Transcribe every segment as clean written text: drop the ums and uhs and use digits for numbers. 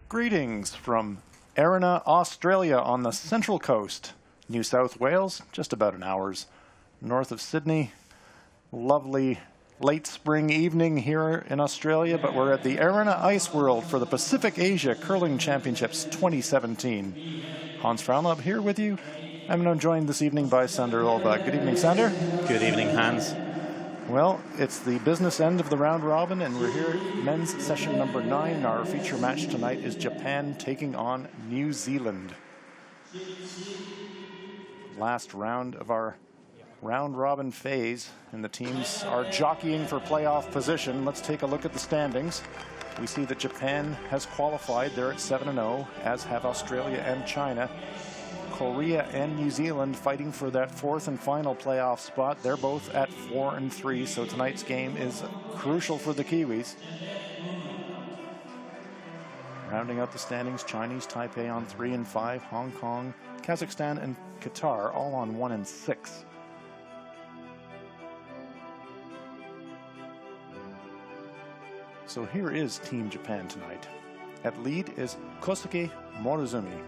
Greetings from Erina, Australia on the Central Coast, New South Wales, just about an hour's north of Sydney. Lovely late spring evening here in Australia, but we're at the Erina Ice World for the Pacific Asia Curling Championships 2017. Hans Fraunlab here with you. I'm joined this evening by Sander Olva. Good evening, Sander. Good evening, Hans. Well, it's the business end of the round robin, and we're here at men's session number 9. Our feature match tonight is Japan taking on New Zealand. Last round of our round robin phase, and the teams are jockeying for playoff position. Let's take a look at the standings. We see that Japan has qualified. They're at 7-0, as have Australia and China. Korea and New Zealand fighting for that fourth and final playoff spot. They're both at 4-3, so tonight's game is crucial for the Kiwis. Rounding out the standings, Chinese Taipei on 3 and 5, Hong Kong, Kazakhstan, and Qatar all on 1 and 6. So here is Team Japan tonight. At lead is Kosuke Morozumi.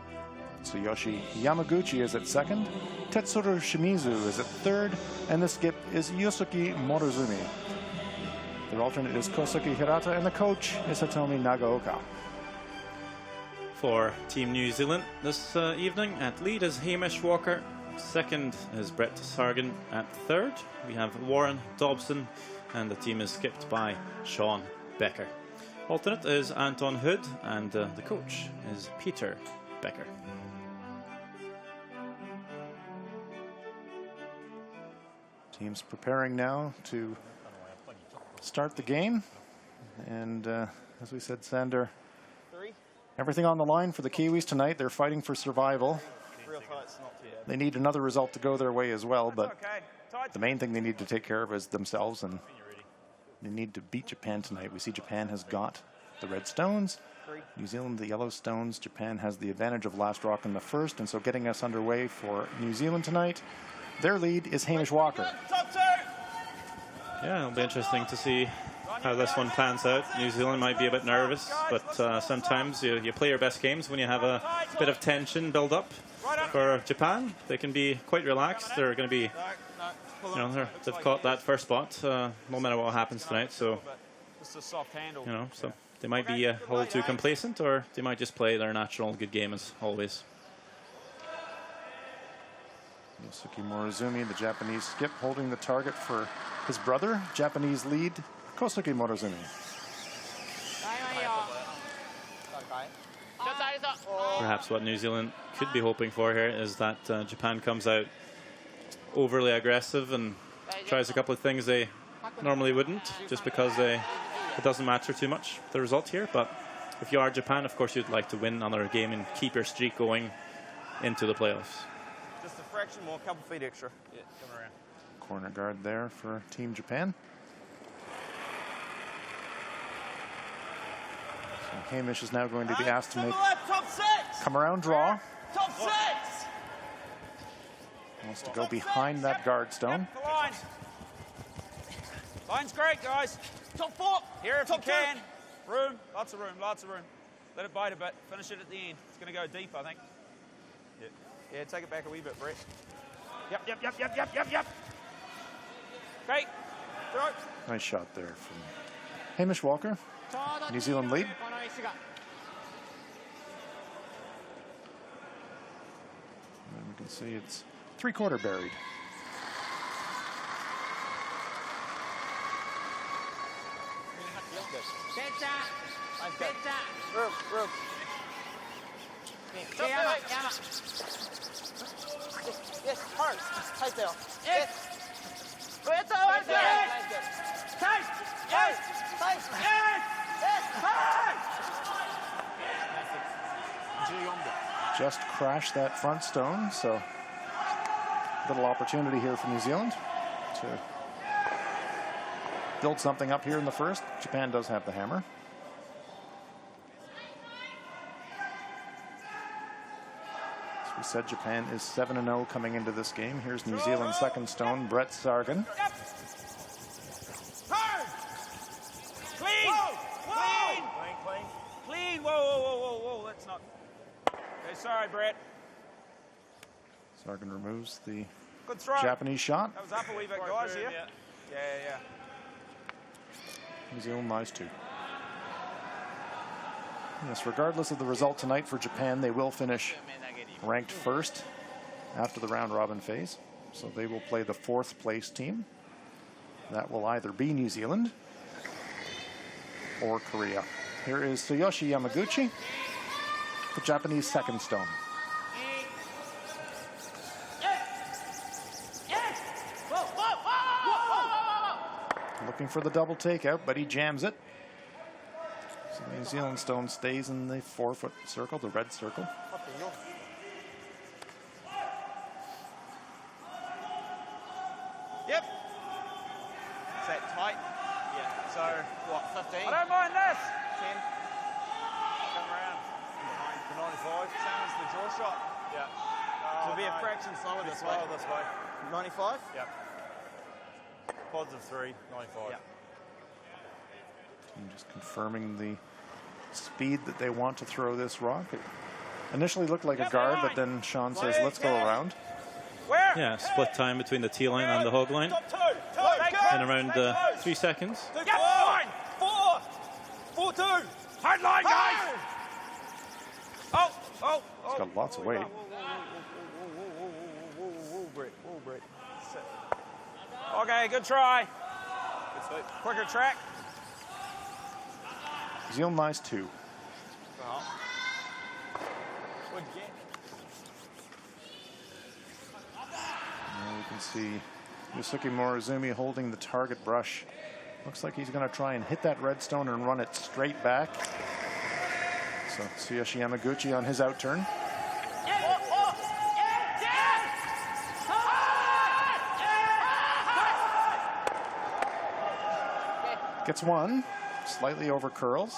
Tsuyoshi Yamaguchi is at second, Tetsuro Shimizu is at third, and the skip is Yosuke Morozumi. Their alternate is Kosuke Hirata, and the coach is Hitomi Nagaoka. For Team New Zealand this evening, at lead is Hamish Walker, second is Brett Sargent, at third we have Warren Dobson, and the team is skipped by Sean Becker. Alternate is Anton Hood, and the coach is Peter Becker. Teams preparing now to start the game. And as we said, Sander, everything on the line for the Kiwis tonight. They're fighting for survival. They need another result to go their way as well, but the main thing they need to take care of is themselves, and they need to beat Japan tonight. We see Japan has got the red stones, New Zealand the yellow stones. Japan has the advantage of last rock in the first, and so getting us underway for New Zealand tonight. Their lead is Hamish Walker. Yeah, it'll be interesting to see how this one pans out. New Zealand might be a bit nervous, but sometimes you play your best games when you have a bit of tension build up. For Japan, they can be quite relaxed. They're going to be, they've caught that first spot no matter what happens tonight. So, so they might be a little too complacent, or they might just play their natural good game as always. Yosuke Morozumi, the Japanese skip, holding the target for his brother, Japanese lead, Kosuke Morozumi. Perhaps what New Zealand could be hoping for here is that Japan comes out overly aggressive and tries a couple of things they normally wouldn't, just because it doesn't matter too much, the result here. But if you are Japan, of course, you'd like to win another game and keep your streak going into the playoffs. Just a fraction more, a couple feet extra. Yeah, come around. Corner guard there for Team Japan. So Hamish is now going to be asked to make come around draw. Top 6! Wants to go behind that guard stone. Yep, line. Line's great, guys. Top 4. Here if you can. Room, lots of room, lots of room. Let it bite a bit. Finish it at the end. It's going to go deep, I think. Yeah, take it back a wee bit, Brett. Yep. Great. Throw. Nice shot there from Hamish Walker. New Zealand lead. And we can see it's three-quarter buried. Room. Yes, hard. Tight there. Yes. Tight. Just crashed that front stone, so little opportunity here for New Zealand to build something up here in the first. Japan does have the hammer. We said Japan is 7-0 coming into this game. Here's New Zealand's second stone, Brett Sargent. Clean! Whoa! try, Brett. Sargon removes the Good throw. Japanese shot. That was up a wee bit, guys, here. Yeah. New Zealand lies 2. Yes, regardless of the result tonight for Japan, they will finish ranked first after the round robin phase. So they will play the 4th place team. That will either be New Zealand or Korea. Here is Tsuyoshi Yamaguchi, the Japanese second stone. Looking for the double takeout, but he jams it. So the New Zealand stone stays in the 4-foot circle, the red circle. Yep. Is that tight? Yeah. So, what, 15? I don't mind this. 10. Come around. The 95. Same as the draw shot. Yeah. It'll be a fraction slower this way. This way. 95? Yep. Pods of 3, 95. Yep. And just confirming the speed that they want to throw this rock. It initially looked like a guard, but then Sean says, let's go around. Where? Yeah, split time between the tee line and the hog line. In around 3 seconds. Yep, line. 4, 2. Hard line, guys. Oh. It's got lots of weight. Brett. Okay, good try. Quicker track. New Zealand lies 2. Good get. Now we can see Yusuke Morizumi holding the target brush. Looks like he's going to try and hit that red stone and run it straight back. So Tsuyoshi Yamaguchi on his outturn. Gets one, slightly over curls.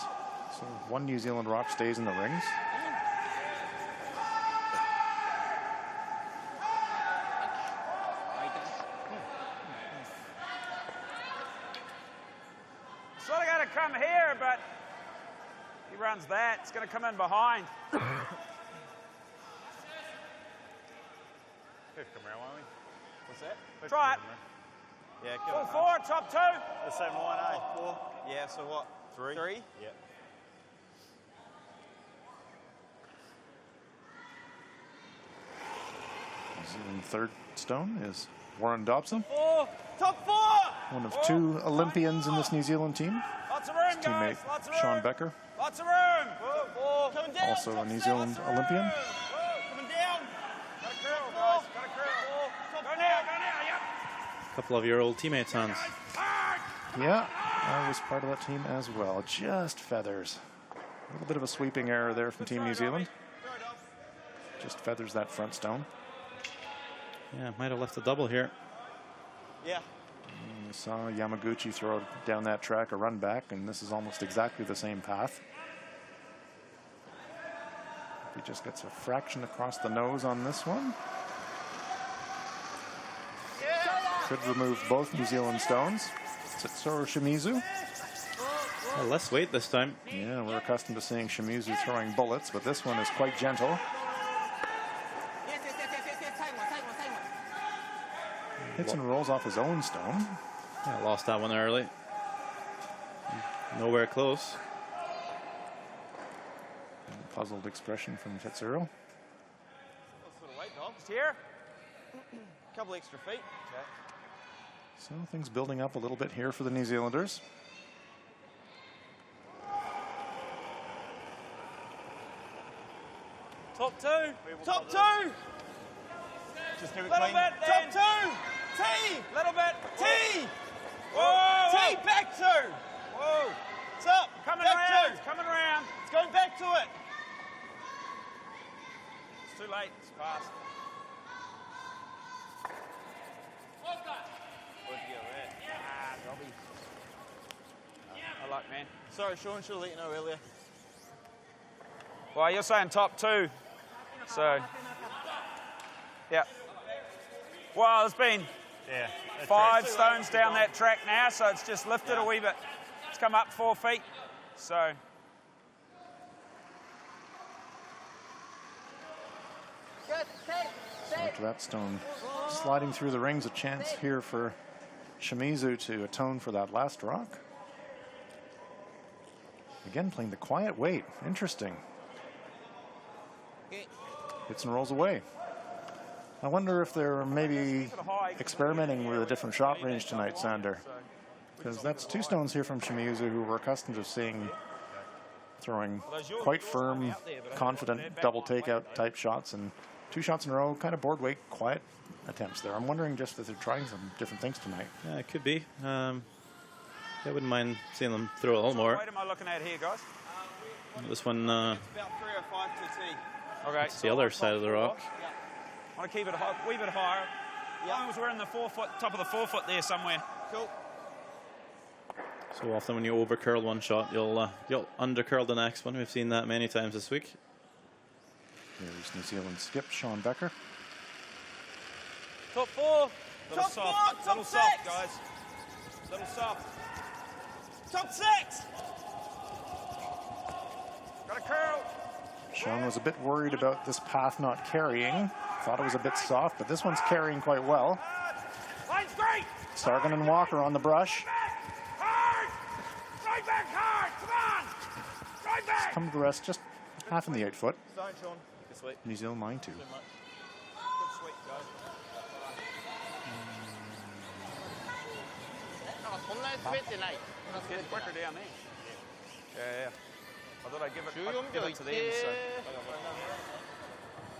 So one New Zealand rock stays in the rings. Sort of got to come here, but he runs that. It's going to come in behind. What's that? Try it. Yeah, Full 4, top 2. The same line, eh? 4. Yeah, so what? 3? 3? Yeah. New Zealand third stone is Warren Dobson. 4, top 4. One of 2 Olympians in this New Zealand team. Lots of room, His teammate guys. Lots of room. Sean Becker, Lots of room. Whoa. Coming down. also a New Zealand Olympian. Whoa. Coming down. Got a curl, guys. Got a curl. Go now. Yep. A couple of your old teammates, Hans. Yeah, I was part of that team as well. Just feathers. A little bit of a sweeping error there from Team New Zealand. Just feathers that front stone. Yeah, might have left a double here. Yeah. And we saw Yamaguchi throw down that track a run back, and this is almost exactly the same path. He just gets a fraction across the nose on this one. Could remove both New Zealand stones. Setsuro Shimizu. Well, less weight this time. Yeah, we're accustomed to seeing Shimizu throwing bullets, but this one is quite gentle. Hits and rolls off his own stone. Yeah, lost that one early. Nowhere close. Puzzled expression from Tetsuro. Just here. A couple extra feet. Okay. So things building up a little bit here for the New Zealanders. Top 2. Top 2. Just keep it Little clean. bit then. Top 2. T. Little bit. T. Whoa. T. Back 2. Whoa. It's up. Coming Back around. 2. It's coming around. It's going back to it. It's too late. It's past. I like, man. Sorry, Sean, should have let you know earlier. Well, you're saying top 2. So, yeah. Well, there's been 5 stones down that track now, so it's just lifted a wee bit. It's come up 4 feet. So, after that stone sliding through the rings. A chance here for Shimizu to atone for that last rock. Again, playing the quiet weight. Interesting. Hits and rolls away. I wonder if they're maybe experimenting with a different shot range tonight, Sander. Because that's two stones here from Shimizu, who we're accustomed to seeing throwing quite firm, confident double takeout type shots, and 2 shots in a row, kind of board weight, quiet attempts there. I'm wondering just if they're trying some different things tonight. Yeah, it could be. I wouldn't mind seeing them throw a little more. What am I looking at here, guys? This one, It's about 305 to T. Okay. it's the other side of the rock. I want to keep it a wee bit higher. As long as we're in the 4 foot, top of the 4 foot there somewhere. Cool. So often when you over curl one shot, you'll under curl the next one. We've seen that many times this week. Here's New Zealand skip Sean Becker. Top 4. Little Top soft. 4, top Little soft, 6. guys. Little soft. Top 6. Got a curl. Sean was a bit worried about this path not carrying. Thought it was a bit soft, but this one's carrying quite well. Line's great. Sargon and Walker on the brush. Hard. Right back hard. Come on. Right back. Come to the rest just half in the 8 foot. Don't, Sean. Good sweep. New Zealand line 2. Good sweep, guys. なんかそんなに滑ってない。 Get quicker down there. Yeah. I thought I'd give it, 14 give 秒い it っ to て them. So.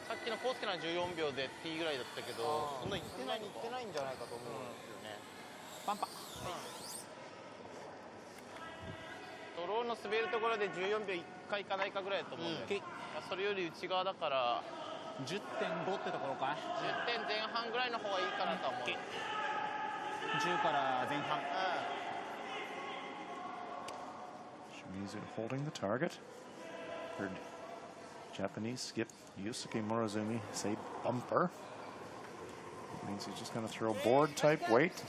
さっきのコースケの14秒で T ぐらいだったけど、そんなにいってないんじゃないかと思うんですよね。パンパ。ドローの滑るところで14秒1回いかないかぐらいだと思うんで、それより内側だから 10.5 ってところか。 10点前半ぐらいの方がいいかなと思う。 10から前半。 Shimizu holding the target. Heard Japanese skip Yusuke Morozumi say bumper. It means he's just going to throw board type weight,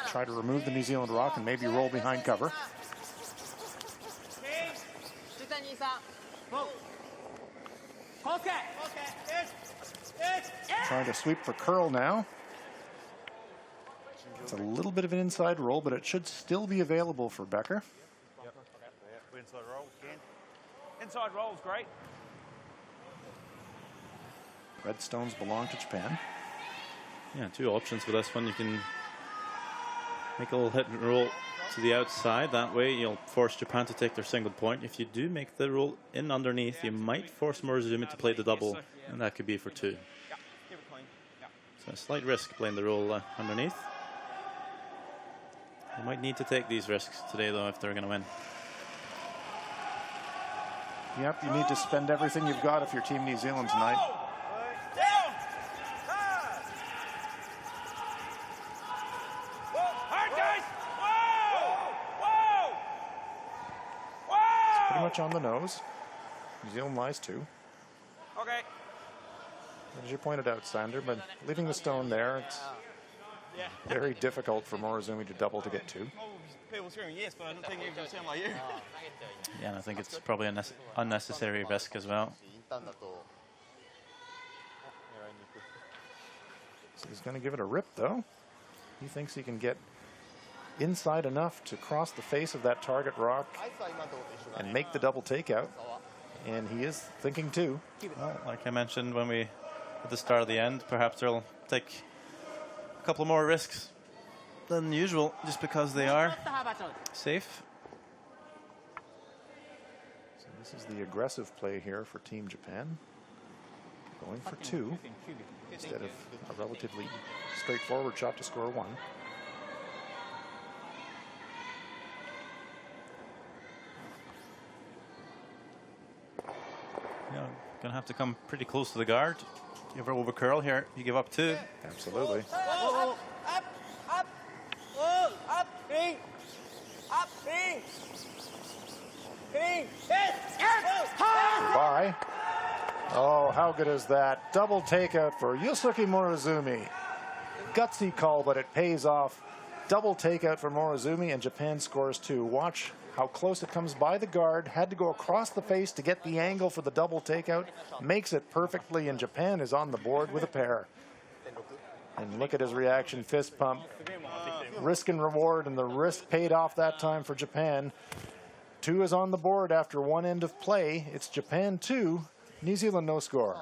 try to remove the New Zealand rock and maybe roll behind cover. Trying to sweep for curl now. It's a little bit of an inside roll, but it should still be available for Becker. Yep. Inside roll again. Inside roll's great. Red stones belong to Japan. Yeah, 2 options for this one. You can make a little hit and roll to the outside. That way you'll force Japan to take their single point. If you do make the roll in underneath, you might force Morozumi to play the double, and that could be for 2. Yep. Keep it clean. Yep. So a slight risk playing the roll underneath. You might need to take these risks today, though, if they're going to win. Yep, you need to spend everything you've got if you're Team New Zealand tonight. Down. Hard. Whoa. Hard, guys. Whoa. Whoa. Whoa. Pretty much on the nose. New Zealand lies 2. Okay. As you pointed out, Sander, but leaving the stone there, it's very difficult for Morozumi to double to get 2. People screaming yes, but I don't think it sound like you. Yeah, and I think it's probably an unnecessary risk as well. So he's going to give it a rip, though. He thinks he can get inside enough to cross the face of that target rock and make the double takeout. And he is thinking 2. Well, like I mentioned when we at the start of the end, perhaps they'll take a couple more risks than usual just because they are safe. So this is the aggressive play here for Team Japan. Going for 2 instead of a relatively straightforward shot to score 1. Yeah, gonna have to come pretty close to the guard. You ever over curl here, you give up 2. Absolutely. Up, ping. Up, ping. Ping. Bye. Oh, how good is that? Double takeout for Yusuke Morozumi. Gutsy call, but it pays off. Double takeout for Morozumi, and Japan scores 2. Watch how close it comes by the guard. Had to go across the face to get the angle for the double takeout. Makes it perfectly, and Japan is on the board with a pair. And look at his reaction, fist pump. Risk and reward, and the risk paid off that time for Japan. 2 is on the board after 1 end of play. It's Japan 2, New Zealand no score.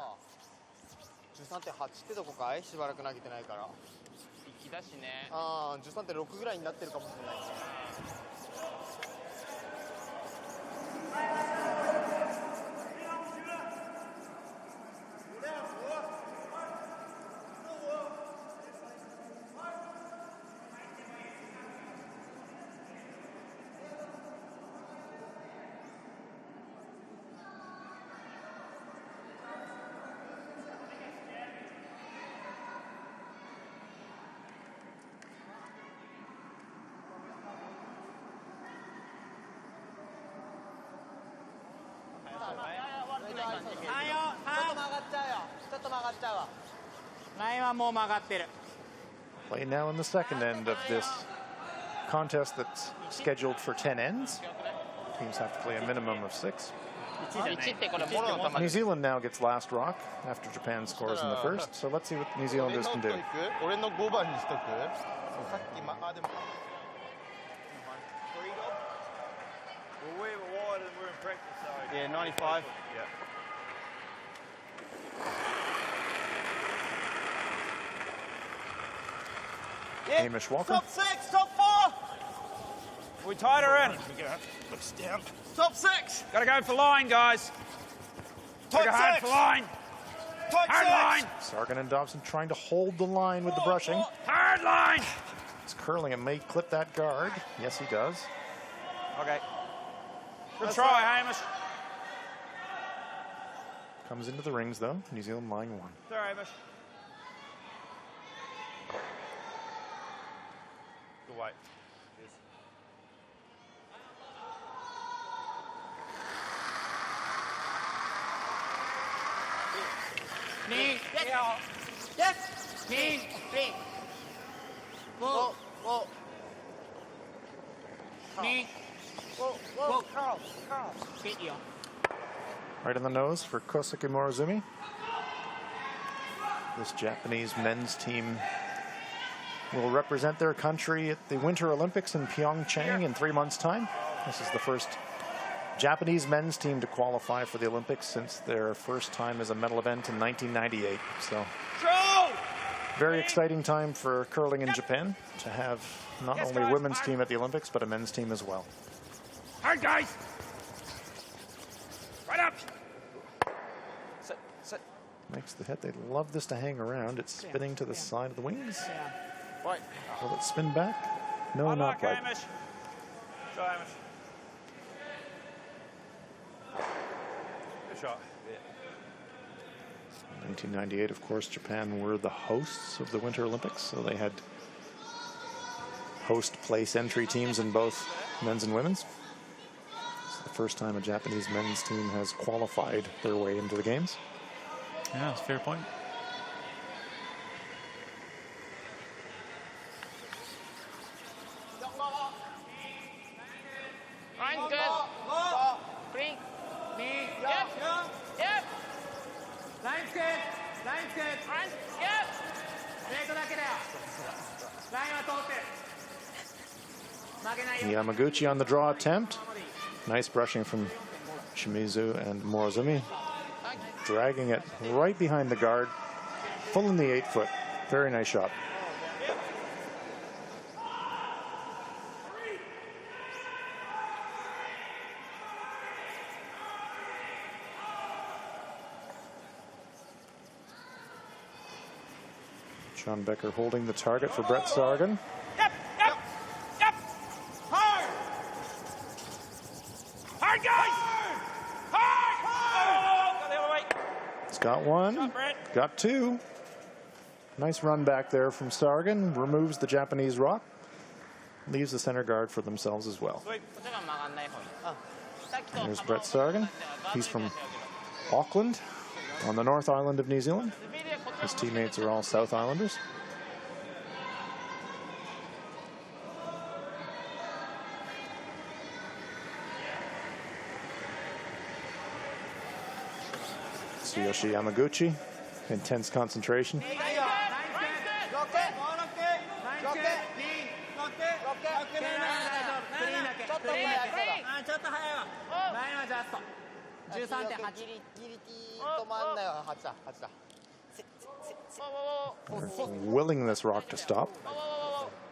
13.8ってとこかいしばらく投げてないから粋だしねああ 13.6 ぐらいになってるかもしれないね Play now in the second end of this contest that's scheduled for 10 ends. Teams have to play a minimum of 6. 1ってこれモロの球 New Zealand now gets last rock after Japan scores in the first. So let's see what New Zealanders can do. 俺の5番にしとくさっきあでも Well, we were wide and we're in practice, so. Yeah 95 Yeah. Hamish Walker. Top 6, top 4. We tied her in. looks down Top 6. Got to go for line, guys. Got to go hard for line. Hard line. Sargon and Dobson trying to hold the line with the brushing. Hard line. It's curling and may clip that guard. Yes, he does. Okay. Good try, Hamish. Comes into the rings, though. New Zealand line 1. Sorry, Hamish. Good weight. Yes. Knee. Yes Knee. Whoa whoa Knee. whoa Carl Hit you. Right on the nose for Kosuke Morozumi. This Japanese men's team will represent their country at the Winter Olympics in Pyeongchang in 3 months' time. This is the first Japanese men's team to qualify for the Olympics since their first time as a medal event in 1998. So, very exciting time for curling in Japan to have not only a women's team at the Olympics, but a men's team as well. Hard, guys. Right up. Sit. Makes the hit. They love this to hang around. It's spinning to the side of the wings. Right. Will it spin back? No, Hard not luck, quite. Hamish. Go, Hamish. Good shot. 1998, of course, Japan were the hosts of the Winter Olympics, so they had host place entry teams in both men's and women's. It's the first time a Japanese men's team has qualified their way into the games. Yeah, that's a fair point. Line's good. Clean. Knee. Yep. Yep. Line's good. Line's good. Line. Yep. プレートだけだよ。ラインは通ってる。曲げないよ。 Yamaguchi on the draw attempt. Nice brushing from Shimizu and Morozumi. Dragging it right behind the guard. Full in the 8-foot. Very nice shot. Sean Becker holding the target for Brett Sargon. Yep. Hard. Hard, guys. Hard. Oh, go the other way. He's got one. Shot, Brett. Got two. Nice run back there from Sargon. Removes the Japanese rock. Leaves the center guard for themselves as well. Sweep. こっちが曲がんない方に。さっきと There's Brett Sargon. He's from Auckland on the North Island of New Zealand. His teammates are all South Islanders. Tsuyoshi Yamaguchi, intense concentration. Line's good. ちょっと前空きそうだ。ちょっと早いわ。前のジャスト。13.8。ギリ止まんないわ。8だ。Willing this rock to stop.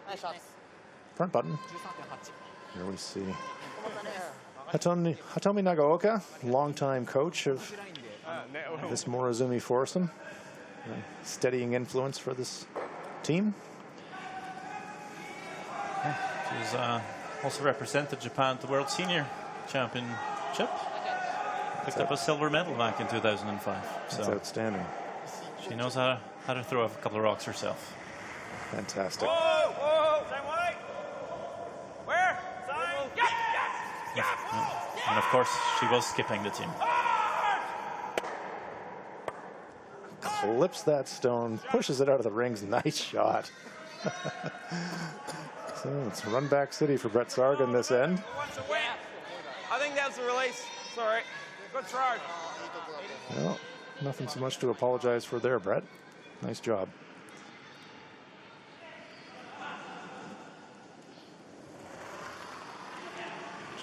ナイスショット。 Front button. 13.8。 Here we see Hatomi Nagaoka, longtime coach of this Morozumi foursome. Steadying influence for this team. She's also represented Japan at the World Senior Championship. Picked up a silver medal back in 2005. That's So outstanding. she knows how to throw a couple of rocks herself. Fantastic. Whoa! Same way. Where? Same. Yep. And of course, she was skipping the team. Clips that stone, pushes it out of the rings. Nice shot. So it's run back city for Brett Sargan this end. Once a win. I think that's the release. Sorry. Good throw. Well, nothing so much to apologize for there, Brett. Nice job.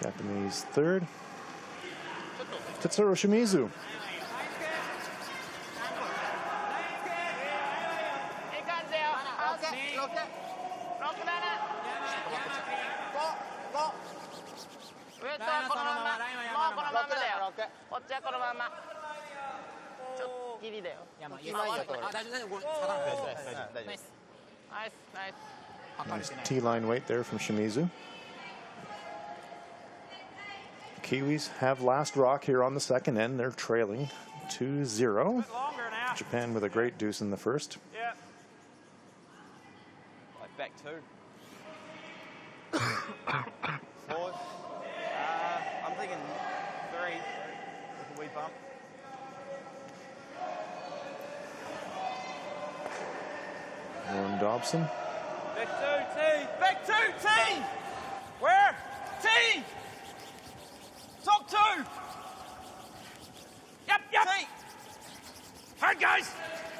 Japanese third. Tetsuro Shimizu. いい感じだよ。上とはこのまま。もうこのままだよ。こっちはこのまま。ちょっとギリだよ。大丈夫。これ下がらない。ナイス。ナイス。 Nice T-line weight there from Shimizu. Kiwis have last rock here on the second end. They're trailing 2-0. Longer now. Japan with a great deuce in the first. Yeah. Like back two. Fourth. I'm thinking 3 with a wee bump. Warren Dobson. Back two, T. Back two, T. Where? T. Top two. Yep. T. Hard, guys.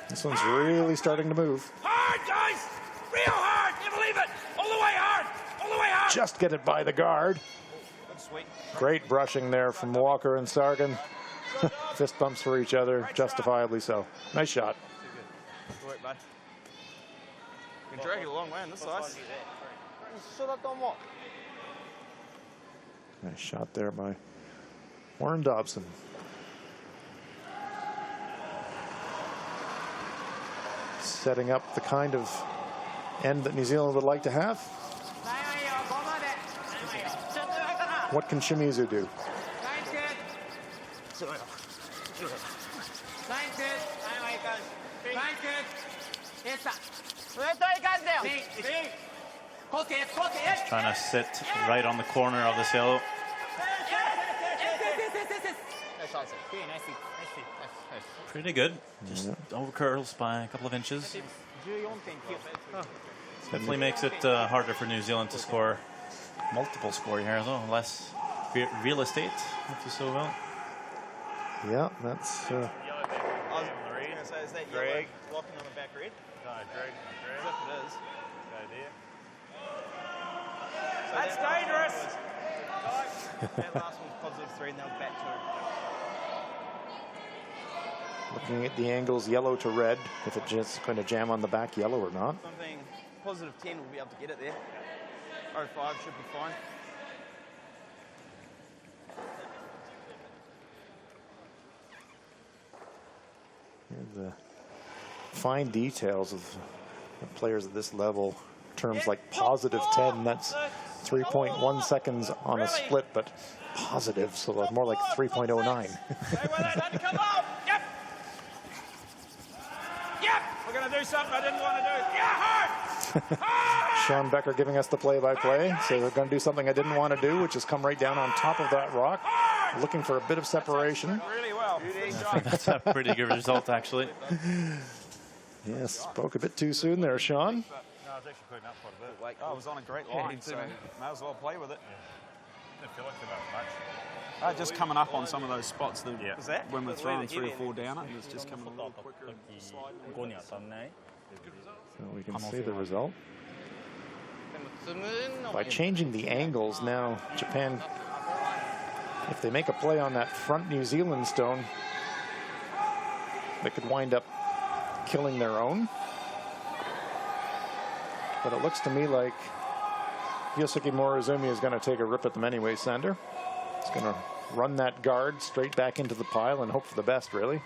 This one's really starting to move. Hard, guys. Real hard. You believe it? All the way hard. All the way hard. Just get it by the guard. Good sweep. Great brushing there from Walker and Sargan. Fist bumps for each other, justifiably so. Nice shot. Good work, bud. You can drag it a long way on this ice. 一緒だと思う。 Nice shot there by Warren Dobson. Setting up the kind of end that New Zealand would like to have. What can Shimizu do? Trying to sit right on the corner of the sail. Pretty good. Just over curls by a couple of inches. Definitely makes it harder for New Zealand to score multiple score here, though. Less real estate, if you so will. Yeah, that's I was going to say, is that yellow blocking on the back red? No, Greg. As if it is. Go there. So That's that dangerous. That last one was positive 3 and they were back 2. looking at the angles yellow to red. If it just going to jam on the back yellow or not. Something positive 10 will be able to get it there. 05 should be fine. The fine details of the players at this level. Terms like positive 10, that's 3.1 seconds on a split, but positive, so that's more like 3.09. Hey, well, they had to come up. Yep. Yep. We're going to do something I didn't want to do. Yeah, hard. Hard. Sean Becker giving us the play-by-play. So they're going to do something I didn't want to do, which is come right down on top of that rock, looking for a bit of separation. Really well. That's a pretty good result, actually. Yes, spoke a bit too soon there, Sean. No, it's actually putting up quite a bit. Oh, I was on a great line, so may as well play with it. Didn't feel like too much. Just coming up on some of those spots that Yeah. is that when we're throwing 3 or 4 down it, it's just coming a little quicker. So we can see the result. By changing the angles now, Japan, if they make a play on that front New Zealand stone, they could wind up killing their own. But it looks to me like Yosuke Morozumi is going to take a rip at them anyway, Sander. He's going to run that guard straight back into the pile and hope for the best, really.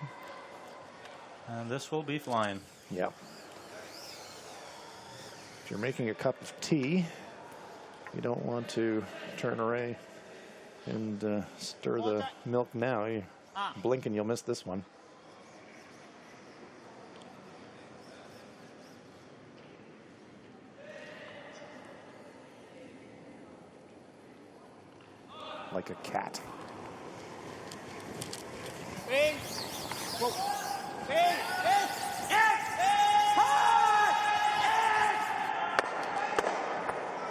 And this will be flying. Yep. If you're making a cup of tea, you don't want to turn away and stir the milk now. You blink and you'll miss this one. Like a cat.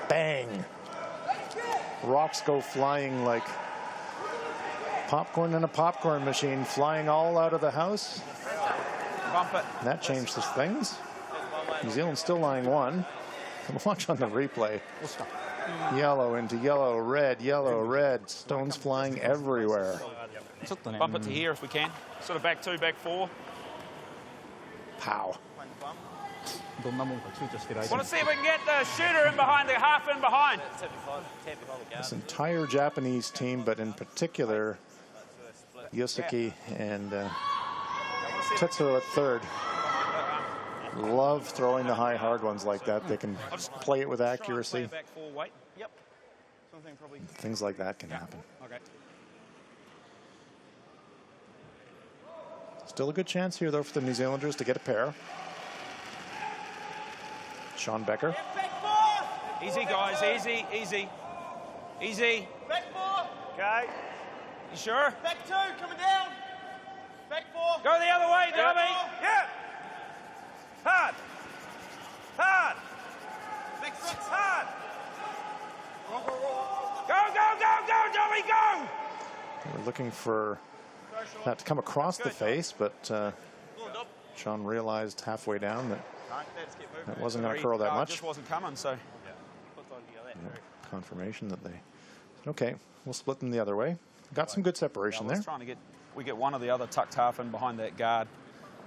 Bang! Rocks go flying like popcorn in a popcorn machine, flying all out of the house. Bump it. And that changes things. New Zealand still lying one. Watch on the replay. Yellow into yellow, red. Stones flying everywhere. Bump it to here if we can. Sort of back 2, back 4. Pow. Want to see if we can get the shooter in behind, the half in behind. This entire Japanese team, but in particular, Yosuke and Tetsuo at third, love throwing the high, hard ones like that. They can play it with accuracy. Back 4, wait. Yep. Something probably. Things like that can happen. Okay. Still a good chance here, though, for the New Zealanders to get a pair. Sean Becker. Easy, guys. Easy, easy. Easy. Back 4. Okay. You sure? Back 2, coming down. Back 4. Go the other way, Dobby. Yeah. Hard. Hard. Back 6. Hard. Go, Dobby, go. We're looking for that to come across the face, but Sean realized halfway down that that wasn't going to curl that It much. just wasn't coming, so. Confirmation that they. Okay, we'll split them the other way. Got some good separation there. Trying to get, we get one or the other tucked half in behind that guard.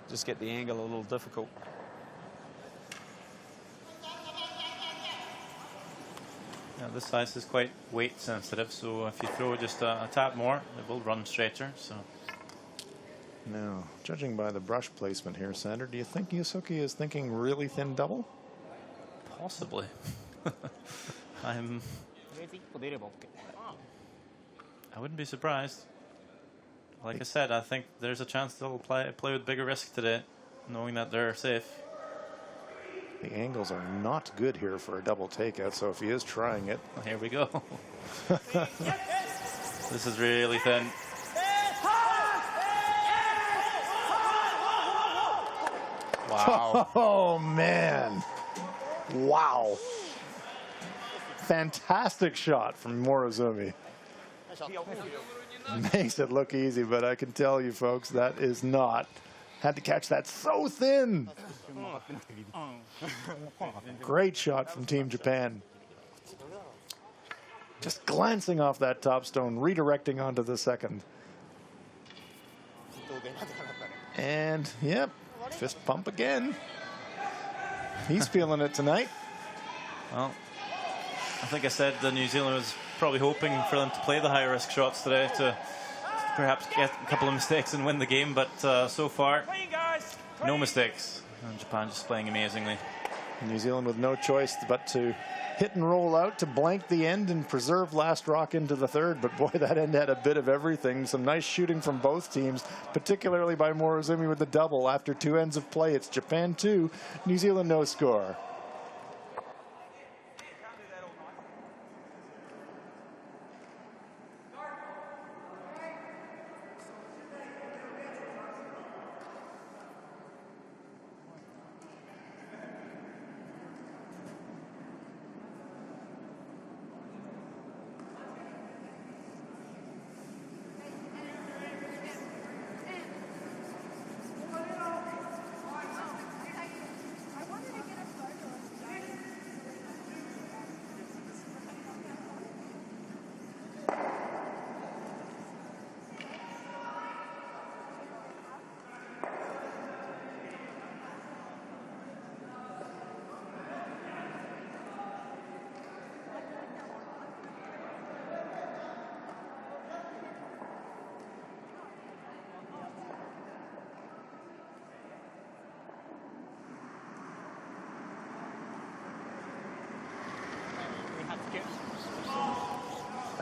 Just get the angle a little difficult. Yeah, this ice is quite weight sensitive, so if you throw just a tap more, it will run straighter. So. Now, judging by the brush placement here, Sander, do you think Yosuke is thinking really thin double? Possibly. I wouldn't be surprised. Like I said, I think there's a chance they'll play with bigger risk today, knowing that they're safe. The angles are not good here for a double takeout, so if he is trying it. Well, here we go. This is really thin. Wow. Oh, man. Wow. Fantastic shot from Morozumi. Makes it look easy, but I can tell you folks, that is not. Had to catch that so thin. Great shot from Team Japan. Just glancing off that top stone, redirecting onto the second. And, yep, fist pump again. He's feeling it tonight. Well, I think I said the New Zealand was probably hoping for them to play the high-risk shots today to perhaps get a couple of mistakes and win the game, but so far, no mistakes. And Japan just playing amazingly. New Zealand with no choice but to hit and roll out to blank the end and preserve last rock into the third. But boy, that end had a bit of everything. Some nice shooting from both teams, particularly by Morozumi with the double. After 2 ends of play, it's Japan 2, New Zealand no score.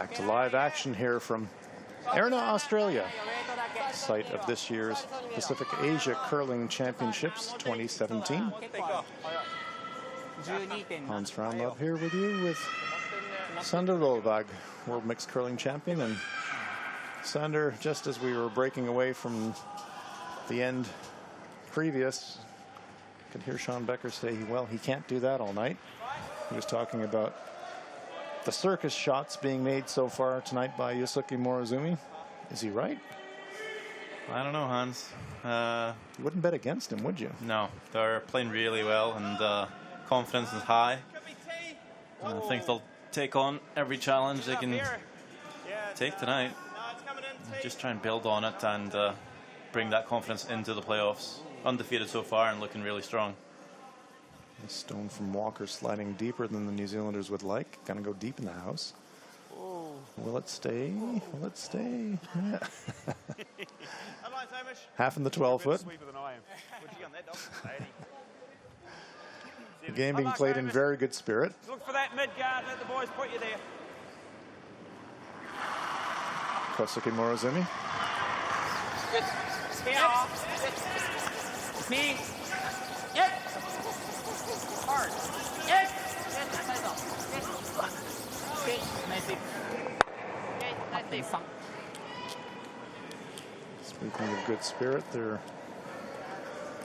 Back to live action here from Erina, Australia, site of this year's Pacific Asia Curling Championships 2017. Hans Frauenlab here with you with Sander Rolvag, World Mixed Curling Champion. And Sander, just as we were breaking away from the end previous, I could hear Sean Becker say, well, he can't do that all night. He was talking about the circus shots being made so far tonight by Yusuke Morozumi. Is he right? I don't know, Hans. You wouldn't bet against him, would you? No, they're playing really well, and confidence is high. I think they'll take on every challenge they can take tonight. Just try and build on it and bring that confidence into the playoffs. Undefeated so far and looking really strong. The stone from Walker sliding deeper than the New Zealanders would like. Gonna go deep in the house. Oh. Will it stay? Will it stay? Yeah. Half in the 12 foot. The game being played in very good spirit. Look for that mid guard. Let the boys put you there. Kosuke Morozumi. Good. Spin off. Me. Yep. Hard. Yes. Yes. Nice off. Okay. Nice deep. Okay. Nice deep. Speaking of good spirit, there are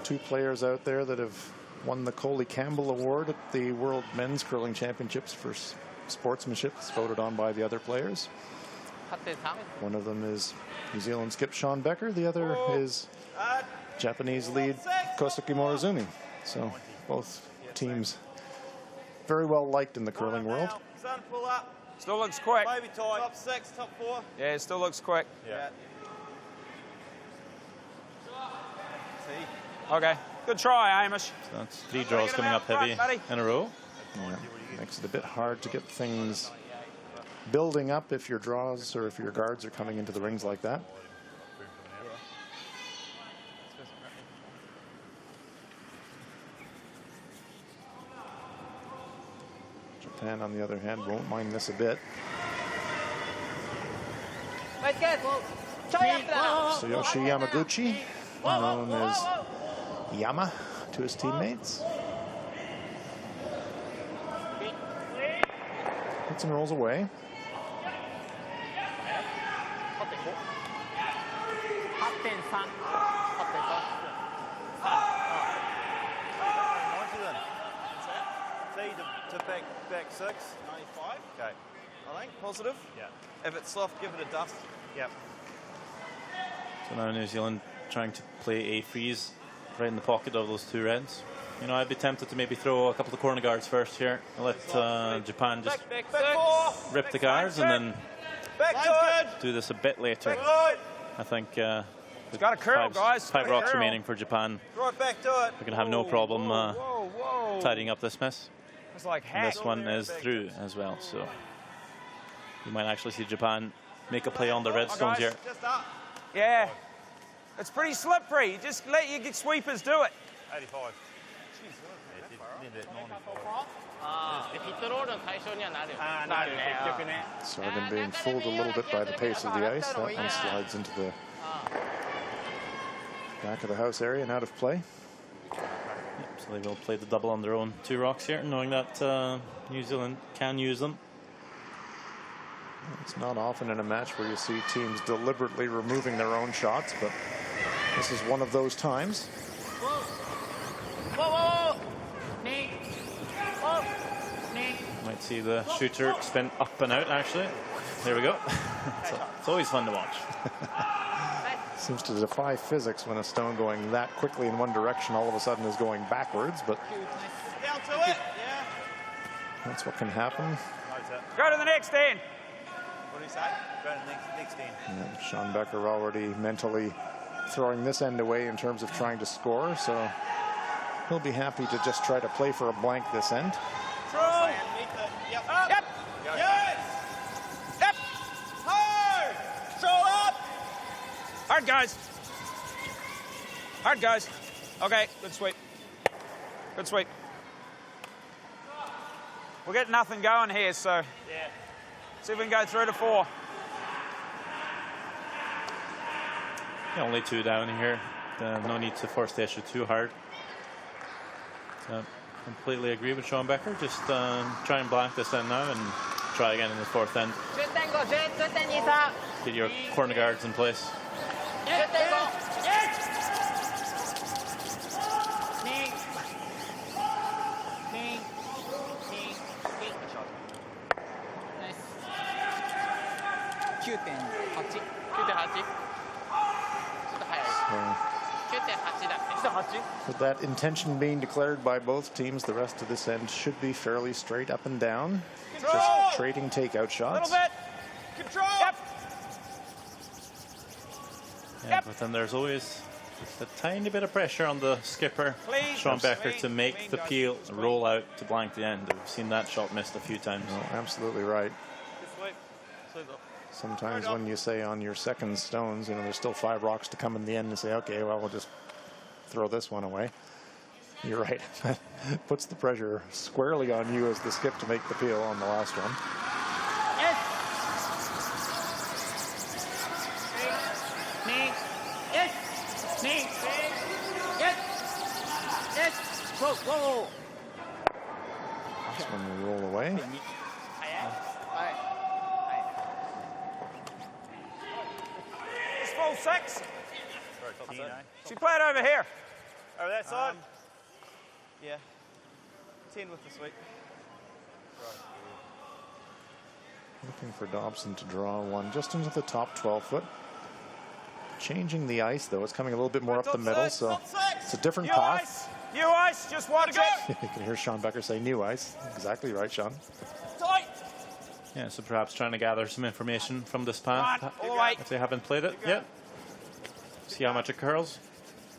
two players out there that have won the Coley Campbell Award at the World Men's Curling Championships for sportsmanship. It's voted on by the other players. One of them is New Zealand skip Sean Becker. The other is Japanese lead Kosuke Morozumi. So both teams very well liked in the curling world. Still looks quick. Maybe tight. Top 6, top 4. Yeah, it still looks quick. Yeah. Okay. Good try, Amish. So that's 3 draws coming up heavy in a row. Yeah. Makes it a bit hard to get things building up if your draws or if your guards are coming into the rings like that. Japan, on the other hand, won't mind this a bit. Tsuyoshi Yamaguchi, known as Yama to his teammates. Hits and rolls away. To back 6. 95. Okay. I think positive. Yeah. If it's soft, give it a dust. Yep. So now New Zealand trying to play a freeze right in the pocket of those 2 reds. You know, I'd be tempted to maybe throw a couple of corner guards first here and let Japan just rip the guards and then do this a bit later. I think it's got a curl, guys. 5 rocks remaining for Japan. Right back to it. We're going to have no problem tidying up this mess. It's like And this one is through as well, so you might actually see Japan make a play on the redstones here. Yeah. It's pretty slippery. Just let your sweepers do it. 85. Sargon being fooled a little bit by the pace of the ice. That one slides into the back of the house area and out of play. Yep, so they will play the double on their own 2 rocks here, knowing that New Zealand can use them. It's not often in a match where you see teams deliberately removing their own shots, but this is one of those times. Might see the shooter spin up and out, actually. There we go. It's always fun to watch. Seems to defy physics when a stone going that quickly in one direction all of a sudden is going backwards, but Down to it. Yeah. that's what can happen. Go to the next end. What do you say? Go to the next end. And Sean Becker already mentally throwing this end away in terms of trying to score, so he'll be happy to just try to play for a blank this end. Yep. Yep. Yes. Yep. Hard. Throw up. Hard, guys. Hard, guys. Okay, good sweep. Good sweep. We'll get nothing going here, so. Yeah. See if we can go through to 4. Yeah, only 2 down here. No need to force the issue too hard. Completely agree with Sean Becker. Just try and blank this end now and try again in the 4th end. Get your corner guards in place. With that intention being declared by both teams, the rest of this end should be fairly straight up and down. Control. Just trading takeout shots. A little bit. Control. Yep. Yeah, but then there's always just a tiny bit of pressure on the skipper, Sean Becker, to make the peel roll out to blank the end. We've seen that shot missed a few times. No, absolutely right. Sometimes when you say on your second stones, you know, there's still 5 rocks to come in the end, and say, okay, well, we'll just throw this one away. You're right. Puts the pressure squarely on you as the skip to make the peel on the last one. This one will roll away. It's full 6. She played over here. Over that side? Yeah. 10 with the sweep. Looking for Dobson to draw one just into the top 12 foot. Changing the ice, though. It's coming a little bit more up the middle, so it's a different path. New ice, just watch it. You can hear Sean Becker say new ice. Exactly right, Sean. Tight. Yeah, so perhaps trying to gather some information from this path All the way. if they haven't played it yet. See how much it curls.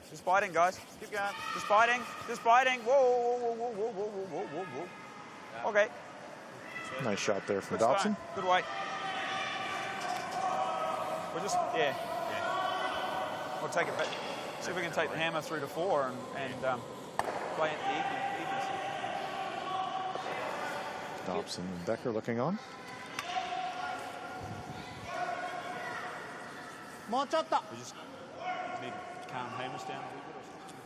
Just biting, guys. Keep going. Just biting. Just biting. Whoa, whoa, whoa, whoa, whoa, whoa, whoa, whoa, whoa. Okay. Nice shot there from Good Dobson. start. Good weight. We're just, yeah. We'll take it back. See if we can take the hammer through to 4 and play it the evens. Dobson and Becker looking on. We just need to calm hammers down a little bit or something.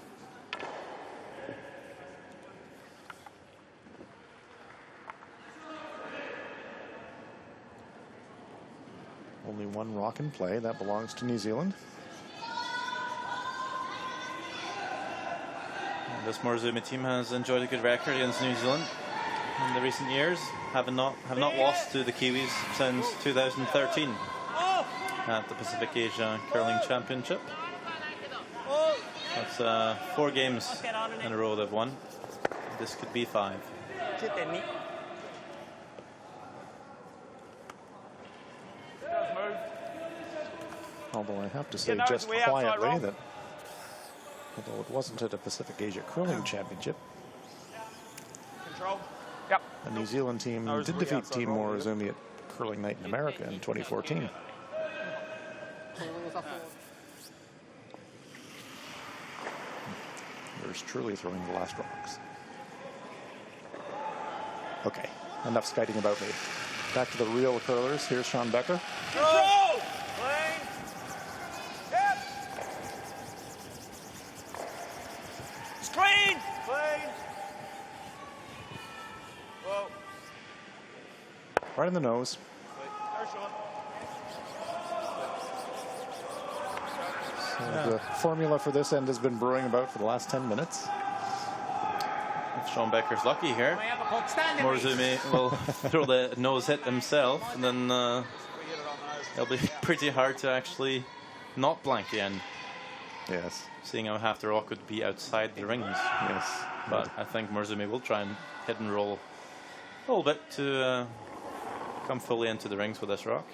Only 1 rock in play. That belongs to New Zealand. This Morizumi team has enjoyed a good record against New Zealand in the recent years. Have not lost to the Kiwis since 2013 at the Pacific Asia Curling Championship. That's 4 games in a row they've won. This could be 5. Although I have to say just quietly that although it wasn't at a Pacific Asia Curling Championship, Control. Yep. the New Zealand team did defeat Team Morizumi at Curling Night in America in 2014. There's truly throwing the last rocks. Okay, enough skiting about me. Back to the real curlers. Here's Sean Becker. Control! Clean. Yep. It's clean. Clean. Whoa. Right in the nose. Sweet. Go, Sean. So the formula for this end has been brewing about for the last 10 minutes. If Sean Becker's lucky here, Morizumi will throw the nose hit himself, and then it'll be pretty hard to actually not blank the end. Yes. Seeing how half the rock would be outside the rings. Yes. But I think Morizumi will try and hit and roll a little bit to come fully into the rings with this rock.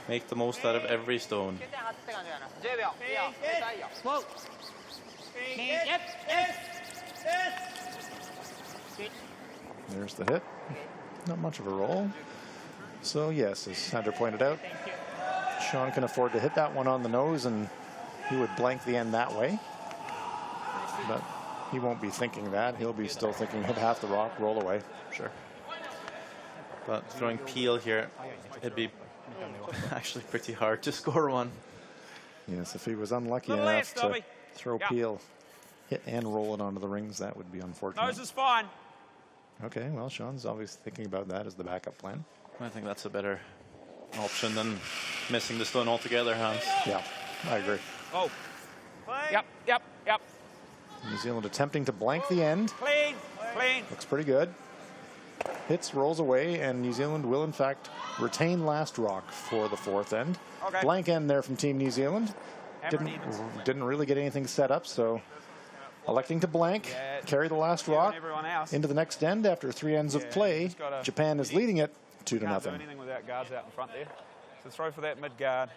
Make the most out of every stone. There's the hit. Not much of a roll. So yes, as Sandra pointed out, Sean can afford to hit that one on the nose and he would blank the end that way. But he won't be thinking that. He'll be still thinking hit half the rock, roll away. Sure. But throwing Peel here, it'd be actually pretty hard to score one. Yes, if he was unlucky Little enough air, to throw Yep. Peel, hit and roll it onto the rings, that would be unfortunate. Nose is fine. Okay, well, Sean's obviously thinking about that as the backup plan. I think that's a better option than missing the stone altogether, Hans. Yeah, I agree. Oh. Yep, yep, yep. New Zealand attempting to blank the end. Clean, clean. Looks pretty good. Hits, rolls away, and New Zealand will, in fact, retain last rock for the fourth end. Okay. Blank end there from Team New Zealand. Hammer demons. Didn't really get anything set up, so electing to blank, Yeah, carry the last you and rock everyone else. into the next end after 3 ends Yeah, of play. you just gotta- Japan is leading it 2 to Can't do nothing. anything without guards out in front there. So throw for that mid guard.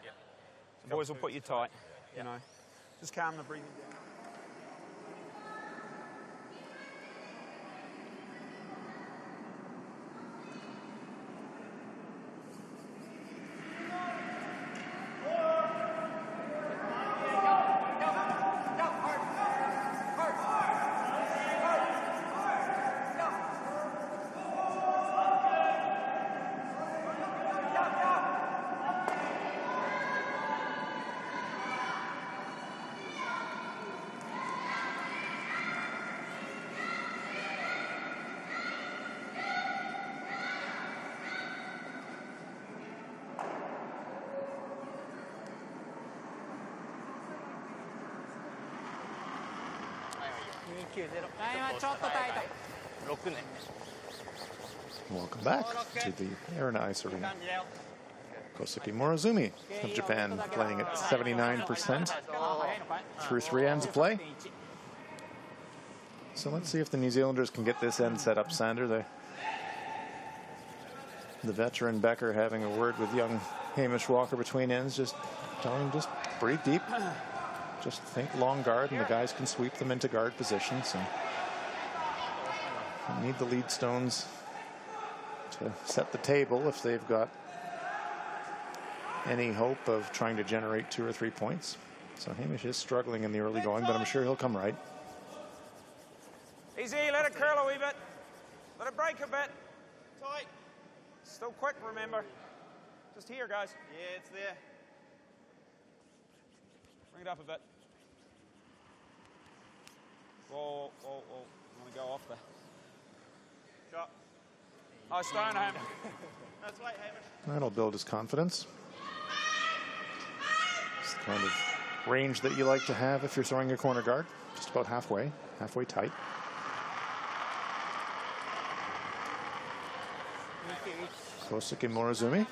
The boys will put you tight. You know, just calm the breathing down. Welcome back to the Erina Ice Arena. Kosuke Morozumi of Japan playing at 79% through 3 ends of play. So let's see if the New Zealanders can get this end set up, Sander. The veteran Becker having a word with young Hamish Walker between ends, just telling him just breathe deep. Just think long guard, and the guys can sweep them into guard positions. And you need the lead stones to set the table if they've got any hope of trying to generate 2 or 3 points. So Hamish is struggling in the early going, but I'm sure he'll come right. Easy, let it curl a wee bit. Let it break a bit. Tight. Still quick, remember. Just here, guys. Yeah, it's there. Bring it up a bit. Whoa, whoa, whoa. I'm going to go off the... Shot. Oh, stone home. That's late, Hamish. That'll build his confidence. It's the kind of range that you like to have if you're throwing your corner guard. Just about halfway tight. Kosuke Morozumi.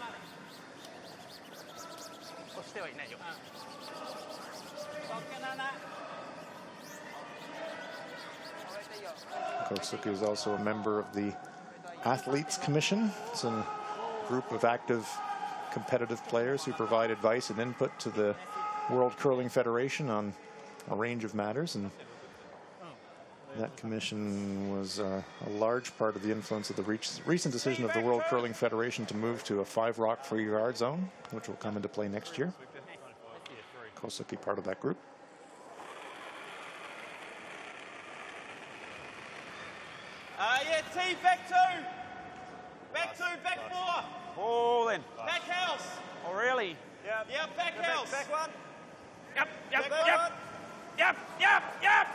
Kosuke is also a member of the Athletes Commission. It's a group of active competitive players who provide advice and input to the World Curling Federation on a range of matters, and that commission was a large part of the influence of the recent decision of the World Curling Federation to move to a 5-rock free guard zone, which will come into play next year. Kosuke part of that group. Yeah, T, back 2. Back 2, back 4. Oh, then. Back house. Oh, really? Yeah, back house. Back 1. Yep, yep, Back yep. one. Yep, yep, yep.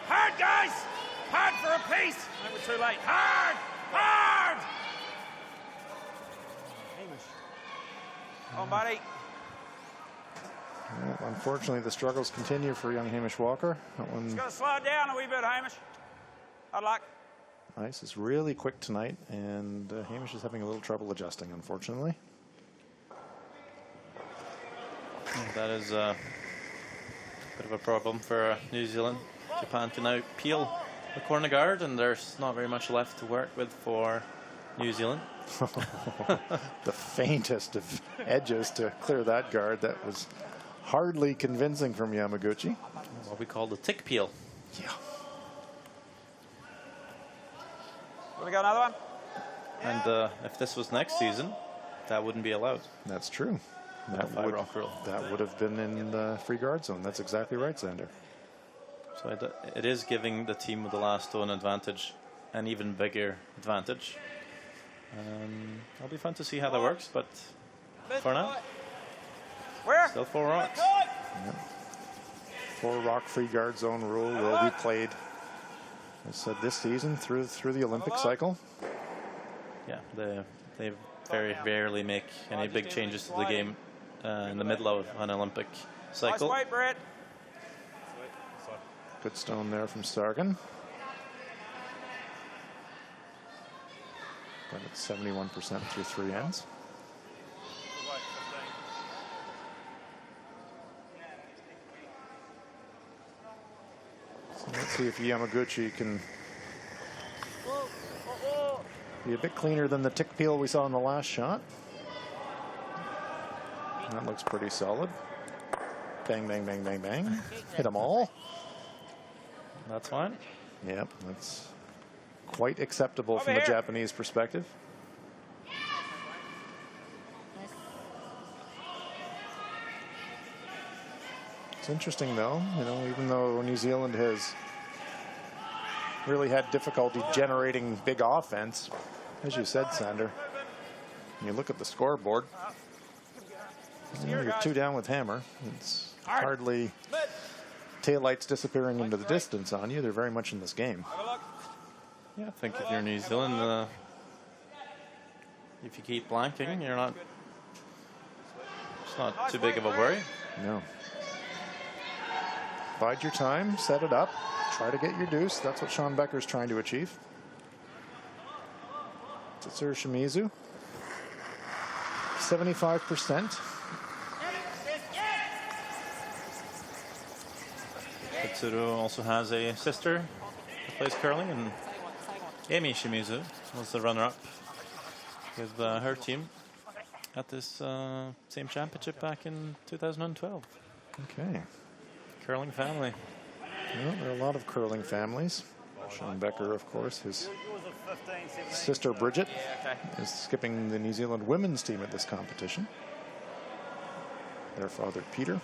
Hard, guys. Hard for a piece. I think we're too late. Hard, hard. Oh, buddy. Well, unfortunately, the struggles continue for young Hamish Walker. That one, Just got to slow it down a wee bit, Hamish. Hard luck. ice is really quick tonight, and Hamish is having a little trouble adjusting, unfortunately. That is a bit of a problem for New Zealand. Japan can now peel the corner guard, and there's not very much left to work with for New Zealand. The faintest of edges to clear that guard. That was hardly convincing from Yamaguchi. What we call the tick peel. Yeah. Want to go another one? And if this was next season, that wouldn't be allowed. That's true. That That would have been in the free guard zone. That's exactly right, Xander. So it is giving the team with the last stone advantage an even bigger advantage. It'll be fun to see how that works, but for now, Where? still 4 rocks. Yep. 4 rock free guard zone rule will be played, as said, this season through the Olympic cycle. Yeah, they very rarely make any big changes to the game in the middle of an Olympic cycle. Nice weight, Brett. Good stone there from Sargon. But it's 71% through 3 ends. So let's see if Yamaguchi can be a bit cleaner than the tick peel we saw in the last shot. That looks pretty solid. Bang, bang, bang, bang, bang. Hit them all. That's fine. Yep, that's quite acceptable from the Japanese perspective. It's interesting, though, you know, even though New Zealand has really had difficulty generating big offense, as you said, Sander, when you look at the scoreboard, you know, you're 2 down with hammer. It's hardly taillights disappearing into the distance on you. They're very much in this game. Yeah, I think if you're New Zealand, if you keep blanking, you're not. It's not too big of a worry. No. Bide your time, set it up, try to get your deuce. That's what Sean Becker's trying to achieve. Tetsuro Shimizu, 75%. Tetsuro also has a sister who plays curling, and Amy Shimizu was the runner-up with her team at this same championship back in 2012. Okay. Curling family. Well, there are a lot of curling families. Sean Becker, of course, his sister Bridget is skipping the New Zealand women's team at this competition. Their father Peter,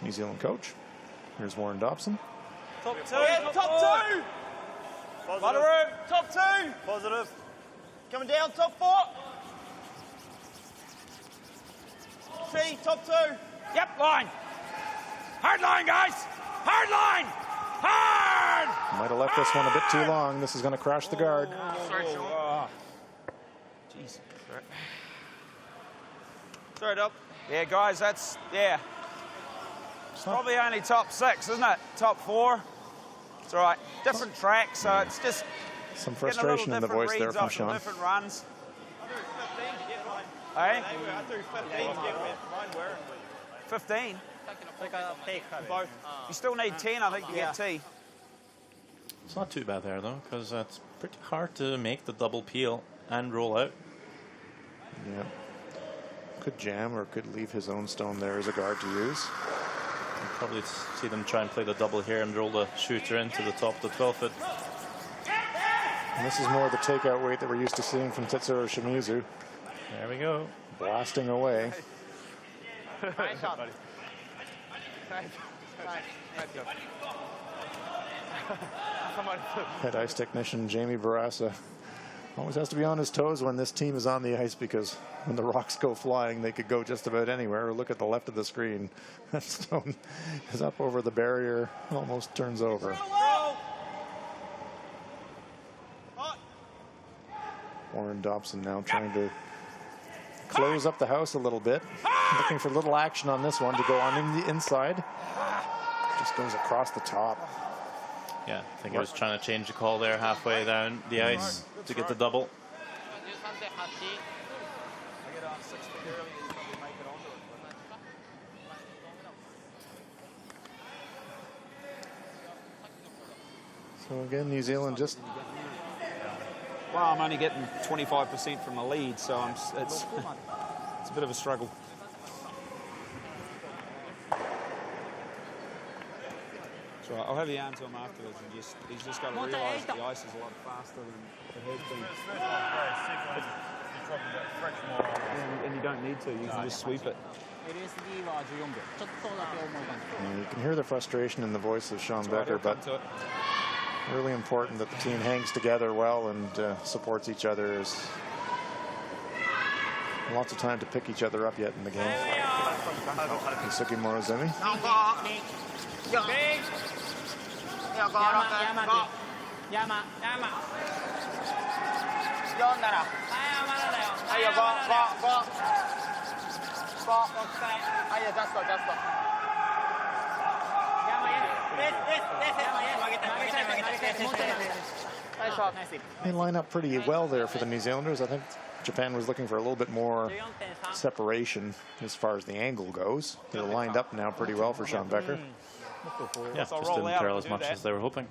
New Zealand coach. Here's Warren Dobson. Top 2. Top 2. Positive. Room. Top 2. Positive. Coming down. Top 4. See. Top 2. Yep. Line. Hard line, guys. Hard line. Hard. Might have left this one a bit too long. This is going to crash the guard. Jeez. Throw it up. Yeah, guys, that's, yeah. It's probably only top 6, isn't it? Top 4. It's all right. Different track, so it's just some frustration in the voice there from Sean. Different runs. I threw 15 to get mine where? 15? Both. You still need 10, I think, to get T. It's not too bad there, though, because it's pretty hard to make the double peel and roll out. Yeah. Could jam or could leave his own stone there as a guard to use. You'll probably see them try and play the double here and roll the shooter into the top of the 12-foot. And this is more the takeout weight that we're used to seeing from Tetsuro Shimizu. There we go. Blasting away. Nice shot. Head ice technician Jamie Barassa always has to be on his toes when this team is on the ice, because when the rocks go flying, they could go just about anywhere. Look at the left of the screen. That stone is up over the barrier, almost turns over. Warren Dobson now trying to close up the house a little bit. Looking for a little action on this one to go on in the inside. Just goes across the top. Yeah, I think I was trying to change the call there halfway down the ice to get the double. So again, New Zealand just... Well, I'm only getting 25% from the lead, so it's a bit of a struggle. So I'll have you on to him afterwards, and he's just got to realise the ice is a lot faster than it has been. And you don't need to, you can just sweep it. You can hear the frustration in the voice of Sean Becker, but really important that the team hangs together well and supports each other as lots of time to pick each other up yet in the game. Yusuke Morozumi. They line up pretty well there for the New Zealanders. I think Japan was looking for a little bit more separation as far as the angle goes. They're lined up now pretty well for Sean Becker. Yeah, just didn't trail as much as they were hoping.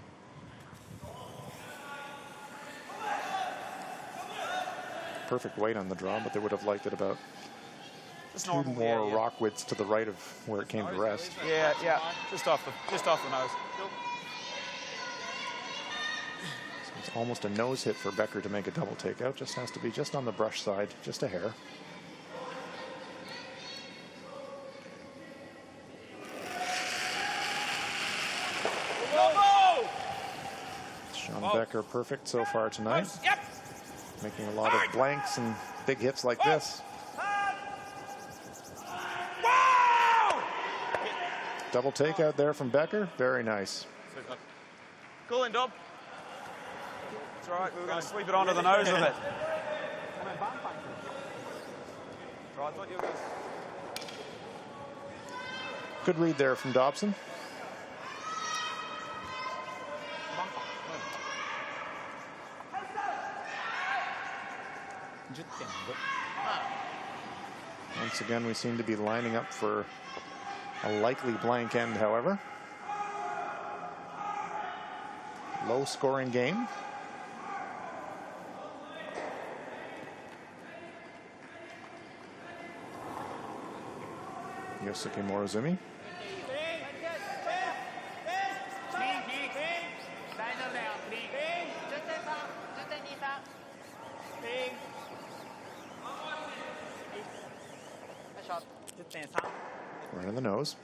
Perfect weight on the draw, but they would have liked it about Just two normal, more yeah. rock widths to the right of where it came to rest. Yeah, yeah. Just off the nose. So it's almost a nose hit for Becker to make a double takeout. Just has to be just on the brush side, just a hair. Sean Becker perfect so far tonight. Yep. Making a lot of blanks and big hits like this. Double takeout there from Becker. Very nice. Cool in, Dob. That's all right. We were going to sweep it onto the nose of it. Right, I thought you were going to... Good read there from Dobson. Once again, we seem to be lining up for a likely blank end, however. Low scoring game. Yusuke Morozumi. Right in the nose.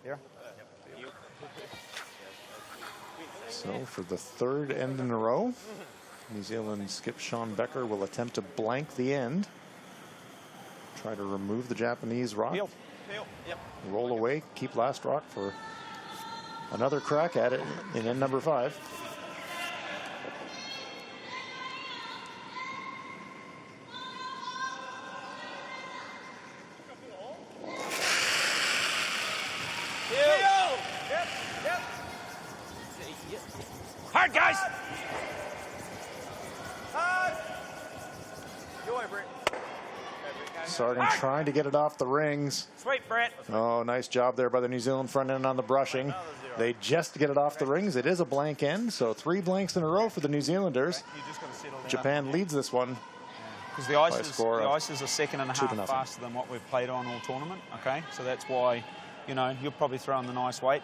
Here. So for the third end in a row, New Zealand skip Sean Becker will attempt to blank the end. Try to remove the Japanese rock. Peel. Yep. Roll away, keep last rock for another crack at it in end number 5. Hard, guys! Sargent trying to get it off the rings. Sweet, Brett. Oh, nice job there by the New Zealand front end on the brushing. They just get it off the rings. It is a blank end, so 3 blanks in a row for the New Zealanders. Japan leads this one. Because the ices are second and a half faster than what we've played on all tournament. Okay, so that's why, you know, you're probably throwing the nice weight.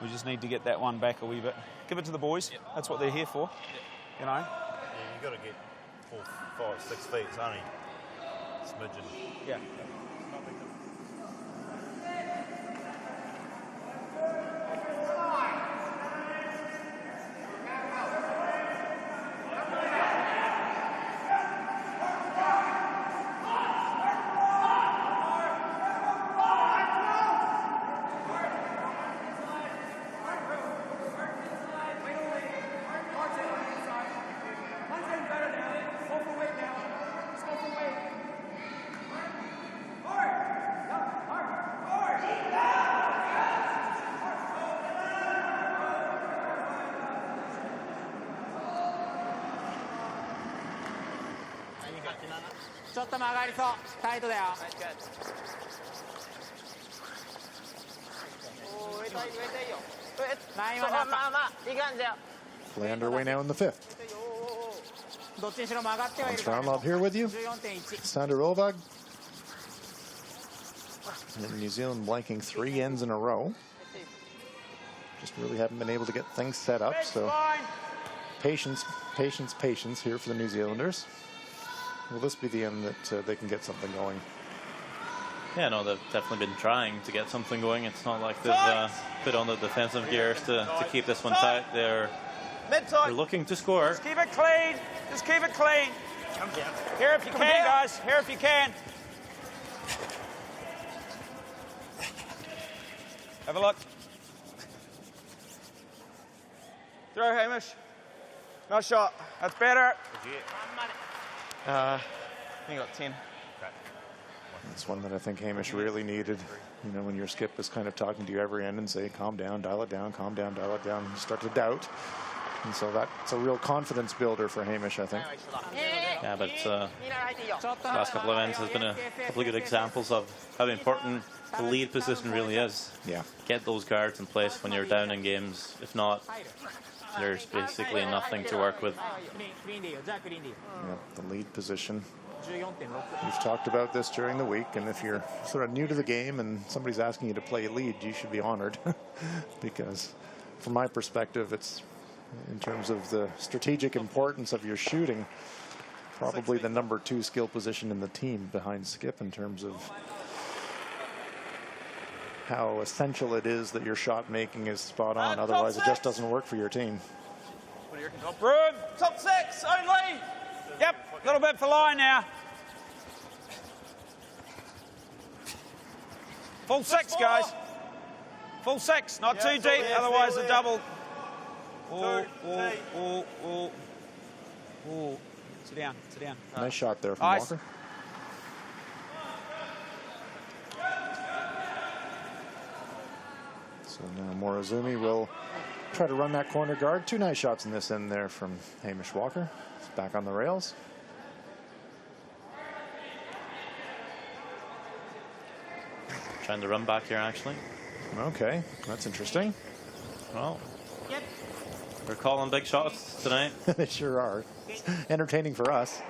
We just need to get that one back a wee bit. Give it to the boys. Yep. That's what they're here for. You know. Yeah, you got to get 4, 5, 6 feet. It's only a smidgen. Yeah. Play underway now in the 5th. Love here with you. Sander Ulvag. And New Zealand blanking 3 ends in a row. Just really haven't been able to get things set up. So patience, patience, patience here for the New Zealanders. Will this be the end that they can get something going? Yeah, no, they've definitely been trying to get something going. It's not like they've put on the defensive gears to keep this one tight. They're They're looking to score. Just keep it clean. Just keep it clean. Here if you can, guys. Here if you can. Have a look. Throw, Hamish. Nice shot. That's better. You got 10. It's one that I think Hamish really needed. You know, when your skip is kind of talking to you every end and say, calm down, dial it down, calm down, dial it down. You start to doubt. And so that's a real confidence builder for Hamish, I think. Yeah, but last couple of ends has been a couple of good examples of how important the lead position really is. Yeah. Get those guards in place when you're down in games. If not, there's basically nothing to work with. Yeah, the lead position. We've talked about this during the week, and if you're sort of new to the game and somebody's asking you to play lead, you should be honored. Because from my perspective, it's, in terms of the strategic importance of your shooting, probably the number 2 skill position in the team behind Skip in terms of how essential it is that your shot making is spot on. Otherwise, it just doesn't work for your team. Room. Top 6 only. Yep. A little bit for line now. Full 6, guys. Full 6. Not too deep. Otherwise, a double. Oh. Sit down. Sit down. Nice shot there from Nice. Walker. So now Morozumi will try to run that corner guard. 2 nice shots in this end there from Hamish Walker. He's back on the rails. Trying to run back here, actually. Okay, that's interesting. Well, we're calling big shots tonight. They sure are. Entertaining for us.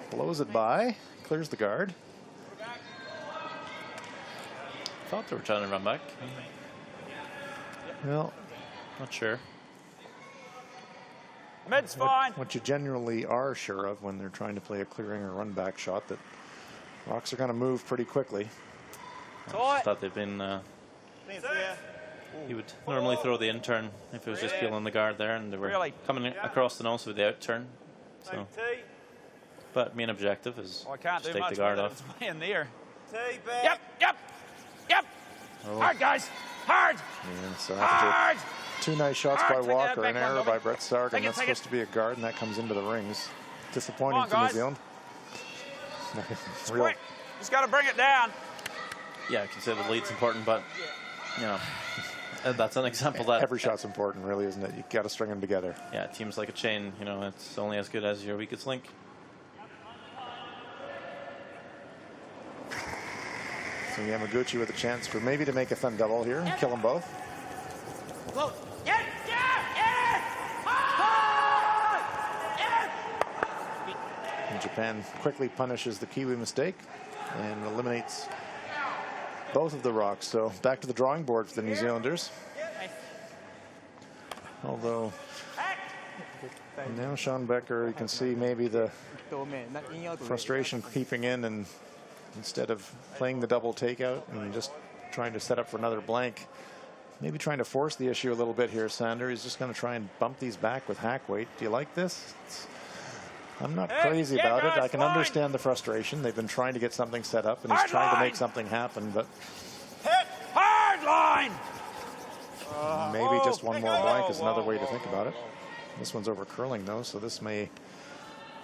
Blows it by, clears the guard. Thought they were trying to run back. Well, Not sure. Mid's fine. what you generally are sure of when they're trying to play a clearing or run back shot, that rocks are going to move pretty quickly. I thought they'd been. He would normally throw the in-turn if it was just peeling the guard there, and they were Really? coming across the nose with the out-turn. So, but main objective is I can't just do take much the guard with it. off. It's in there. Yep. Yep. Oh. Hard, guys. Hard. Yeah, so after Hard. 2 nice shots Hard. by Take that Walker, back an one, error Dobby. by Brett Sargan. Take it, That's take supposed it. to be a guard, and that comes into the rings. Disappointing Come on, for New guys. Zealand. Quick. Just got to bring it down. Yeah, I can say the lead's important, but you know, that's an example that Every shot's important, really, isn't it? You got to string them together. yeah, teams like a chain. You know, it's only as good as your weakest link. So Yamaguchi with a chance for maybe to make a Thun double here and kill them both. And Japan quickly punishes the Kiwi mistake and eliminates both of the rocks. So back to the drawing board for the New Zealanders. Although now Sean Becker, you can see maybe the frustration creeping in, and instead of playing the double takeout and just trying to set up for another blank, maybe trying to force the issue a little bit here, Sander. He's just going to try and bump these back with hack weight. Do you like this? I'm not crazy about it. I can understand the frustration. They've been trying to get something set up, and he's trying to make something happen, but Hard line. maybe just one more blank is another way to think about it. This one's over curling, though, so this may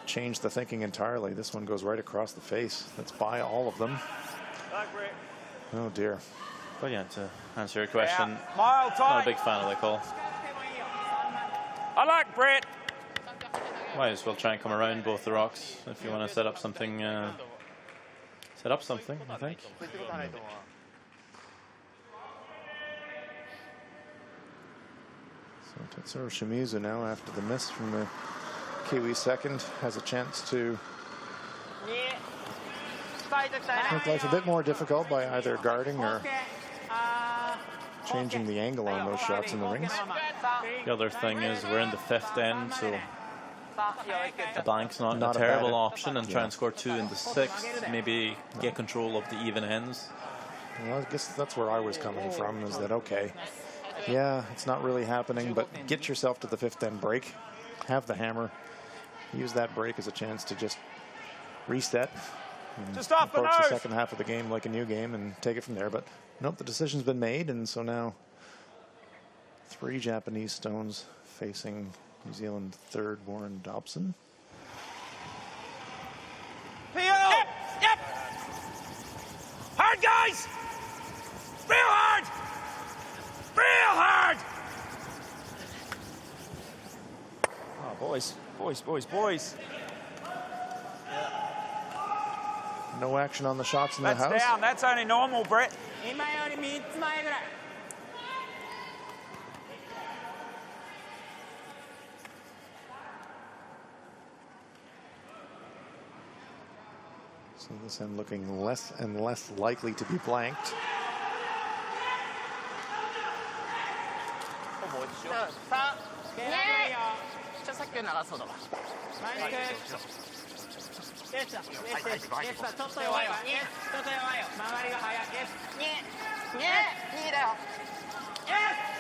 change the thinking entirely. This one goes right across the face. That's by all of them. Oh, dear. But yeah, to answer your question, Mile not a tight. big fan of the call. I like Brett. Might as well try and come around both the rocks if you want to set up something. Set up something, I think. So Tetsuro Shimizu now, after the miss from the Kiwi second, has a chance to make life a bit more difficult by either guarding or changing the angle on those shots in the rings. The other thing is we're in the 5th end, so a blank's not Not a a terrible bad- option, and try and score 2 in the 6th. Maybe get control of the even ends. Well, I guess that's where I was coming from, is that, okay, yeah, it's not really happening, but get yourself to the 5th end break. Have the hammer. Use that break as a chance to just reset. Just off the approach the nose. second half of the game like a new game and take it from there. But nope, the decision's been made, and so now 3 Japanese stones facing New Zealand third Warren Dobson. Yep, yep. Hard, guys. Real hard. Real hard. Oh, boys, boys, boys, boys. No action on the shots in the That's house. down. That's only normal, Brett. 今より3つ前ぐらい So this end looking less and less likely to be blanked. ほぼ一緒3手上げるよじゃあさっきより長そうだわ前に行くエスタちょっと弱いわエスちょっと弱いよ回りが速いエス2だよエス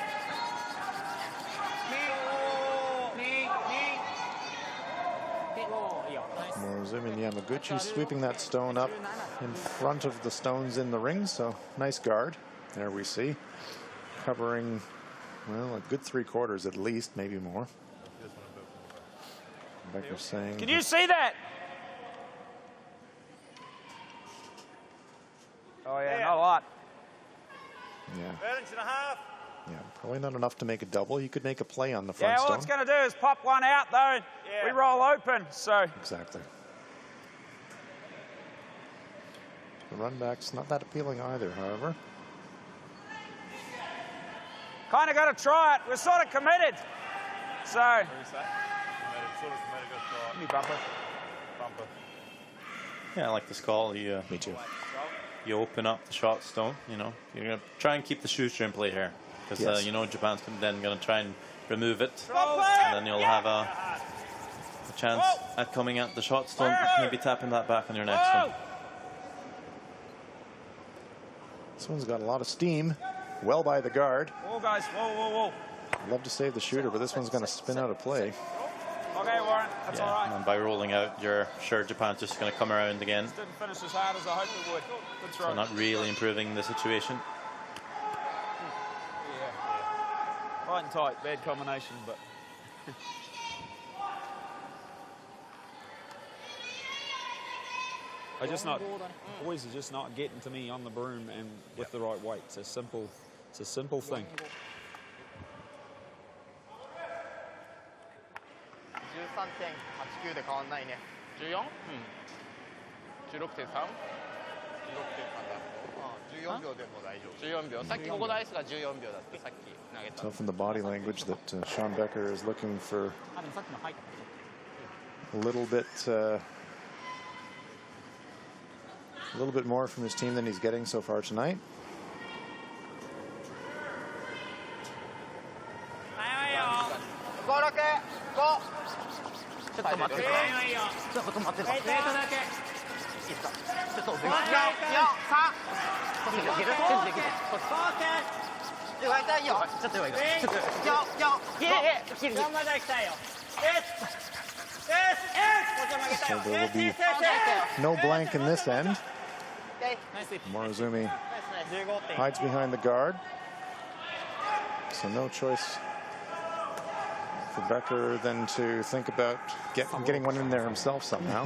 Morozumi and Yamaguchi sweeping that stone up in front of the stones in the ring, so nice guard. There we see. Covering, well, a good 3/4 at least, maybe more. Becker's saying... Can you see that? Oh, yeah, not a lot. Yeah. 1.5. Yeah, probably not enough to make a double. You could make a play on the front Yeah, all stone. it's going to do is pop one out, though. We roll open, so... Exactly. The run back's not that appealing either, however. Kind of got to try it. We're sort of committed. So... Give me bumper. Yeah, I like this call. You, Me too. you open up the shot stone, you know. You're going to try and keep the shooter in play here. Because, Yes. you know, Japan's then going to try and remove it. And then you'll have a chance at coming at the shot stone, maybe tapping that back on your next one. This one's got a lot of steam. Well by the guard. Whoa, guys. Whoa, whoa, whoa. Love to save the shooter, but this one's going to spin out of play. Okay, Warren. That's all Yeah, right. and by rolling out, you're sure Japan's just going to come around again. Didn't finish as hard as I hoped it would. Good throw. So not really improving the situation. Tight and tight. Bad combination, but... Boys are just not getting to me on the broom and with the right weight. It's a simple thing. 13.89で変わんないね 14? 16.3? 16.3だ14秒でも大丈夫14秒さっきここのアイスが14秒だってさっき投げた Tell from the body language that Sean Becker is looking for あでもさっきの入った a little bit more from his team than he's getting so far tonight. 5、6、5ちょっと待っていいよいいよちょっと待ってウェイトだけちょっと4、3ちょっといける全然いける弱いたいよちょっと弱いちょっと4、4、4まで行きたいよSo there will be no blank in this end. Morozumi hides behind the guard. So no choice for Becker than to think about getting one in there himself somehow.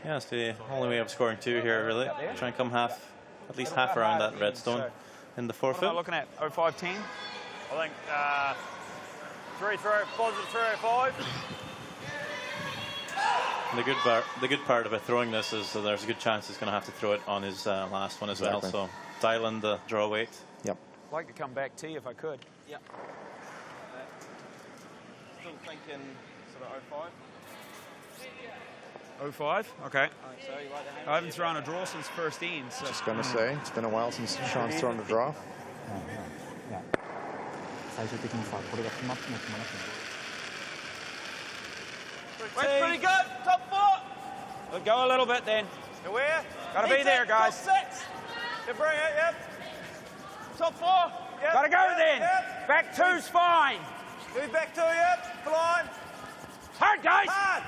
Yeah, it's the only way of scoring 2 here, really. Try and come at least half around that redstone in the What am I forfeit. looking at? 0510? I think 305. The good part about throwing this is that there's a good chance he's going to have to throw it on his last one as well. Exactly. So dial in the draw weight. Yep. I'd like to come back to you if I could. Yeah. Still thinking sort of 05. 05? Okay. So you like the hand? I haven't thrown a draw since first end. So. Just going to say, it's been a while since Sean's thrown a draw. 最終的にさこれが決まっても決まらなくても That's pretty good. Top 4. We'll go a little bit then. To where? Gotta be there, guys. Yep, bring it, yep. Top 4. Yep, Gotta go yep, then. Yep. Back 2's fine. Move back 2, yep. Blind. Hard, guys. Hard.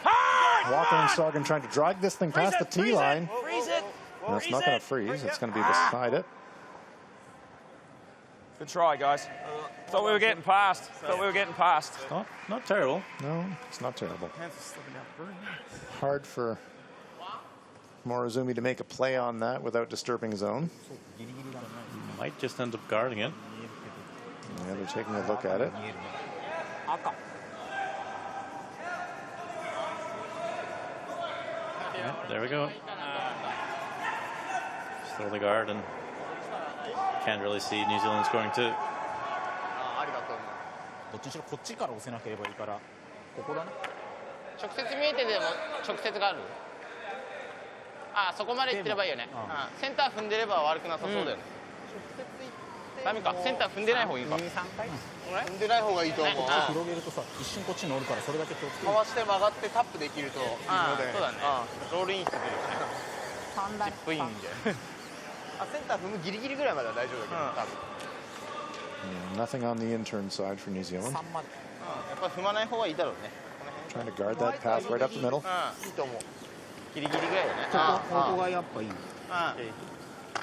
Hard. Walker and Sagan trying to drag this thing past the tee line. Freeze it. No, it's not going to freeze. It's going to be beside it. Good try, guys. Thought we were getting past. Not terrible. No, it's not terrible. Hard for Morozumi to make a play on that without disturbing zone. Might just end up guarding it. Yeah, they're taking a look at it. Yeah, there we go. Still the guard, and can't really see New Zealand scoring too. どっちにしろこっちから押せなければいいからここだね直接見えてでも直接があるあそこまで行ってればいいよねセンター踏んでれば悪くなさそうだよねダメかセンター踏んでない方がいいか踏んでない方がいいと思う広げるとさ一瞬こっちに乗るからそれだけ気をつけかわして曲がってタップできるといいのでそうだねロールインしてくるよねチップインでセンター踏むギリギリぐらいまでは大丈夫だけど多分 Nothing on the intern side for New Zealand. やっぱ踏まない方がいいだろうね Trying to guard that path right up the middle. いいと思うギリギリぐらいだねここがやっぱいい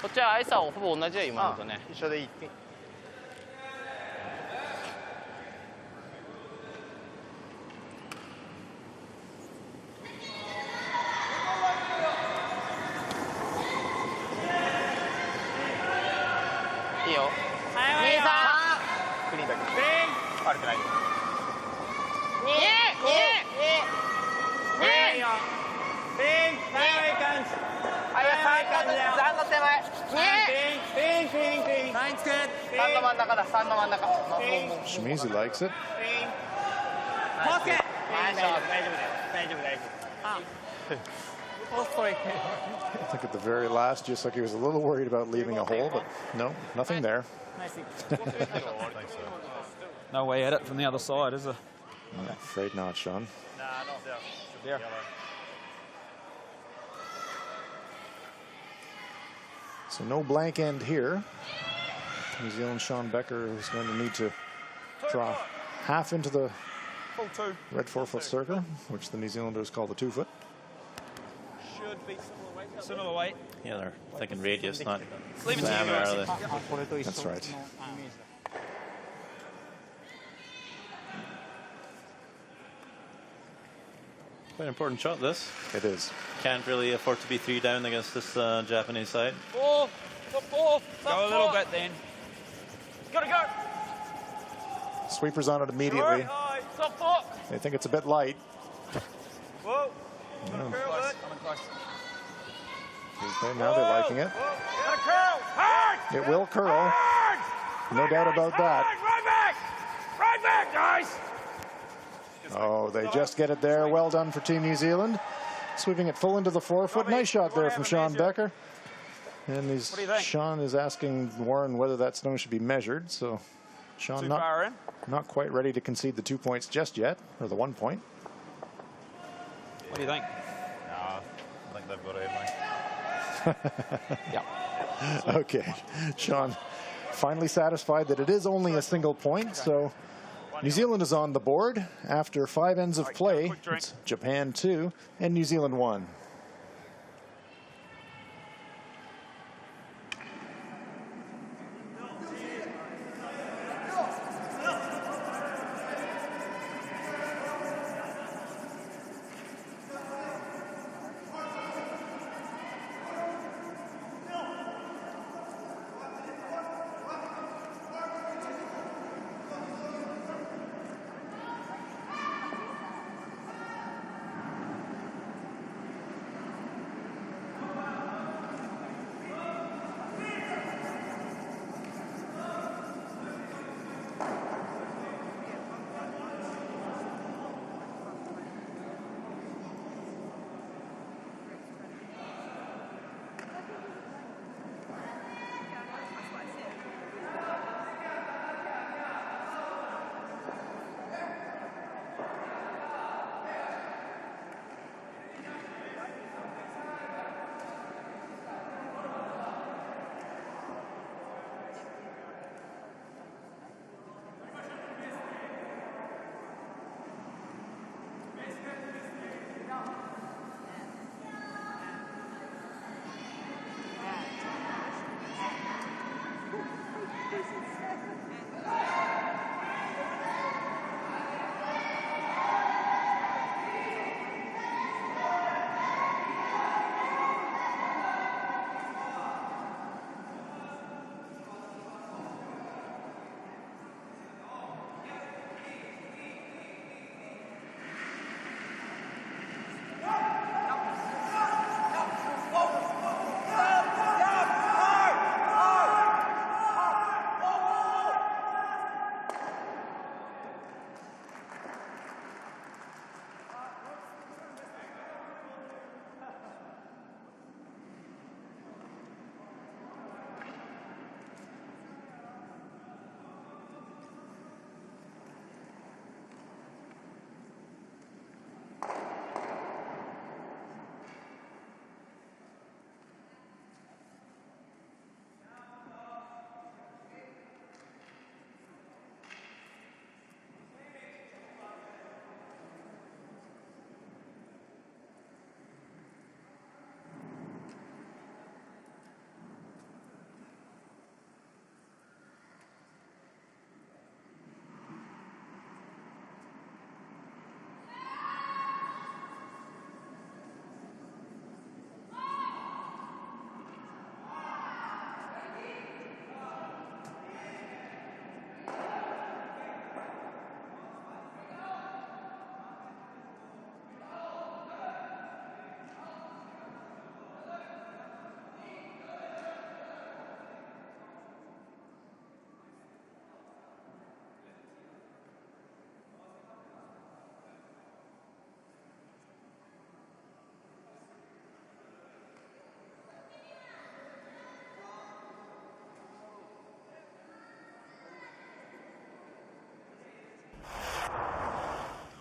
こっちはアイサーほぼ同じだよ今のとね一緒でいい いいよ兄さんクリーンだけ悪くないよ3の手前3の真ん中だ3の真ん中 Shimizu likes it. 大丈夫 I think at the very last, just like he was a little worried about leaving a hole, but no, nothing there. No way at it from the other side, is there? I'm afraid not, Sean. Nah, not there. There. So no blank end here. New Zealand Sean Becker is going to need to draw half into the Full 2. red 4-foot circle, which the New Zealanders call the 2-foot. Should be similar weight. Yeah, they're thinking radius, not Leave it to you diameter. guys. That's right. Quite an important shot, this. It is. Can't really afford to be 3 down against this Japanese side. Go a little bit then. Gotta go. Sweepers on it immediately. Top 4. They think it's a bit light. Whoa. Coming close. Okay, now they're liking it. Gotta curl. Hard. It will curl. Hard. No doubt about that. Right back. Right back, guys. Oh, they just get it there. Well done for Team New Zealand. Sweeping it full into the 4-foot. Nice shot there from Sean Becker. And Sean is asking Warren whether that stone should be measured. So Sean not quite ready to concede the 2 points just yet, or the 1 point. What do you think? I think they've got it, mate. Yeah. Okay. Sean finally satisfied that it is only a single point. So New Zealand is on the board after 5 ends of play. It's Japan 2 and New Zealand 1.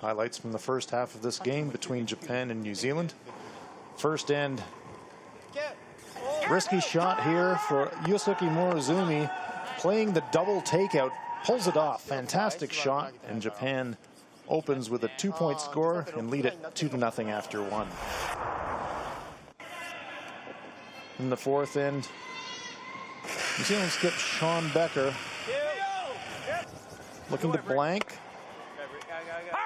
Highlights from the first half of this game between Japan and New Zealand. First end, risky shot here for Yusuke Morozumi, playing the double takeout, pulls it off. Fantastic shot, and Japan opens with a 2-point score and lead it 2-0 after one. In the fourth end, New Zealand skip Sean Becker, looking to blank.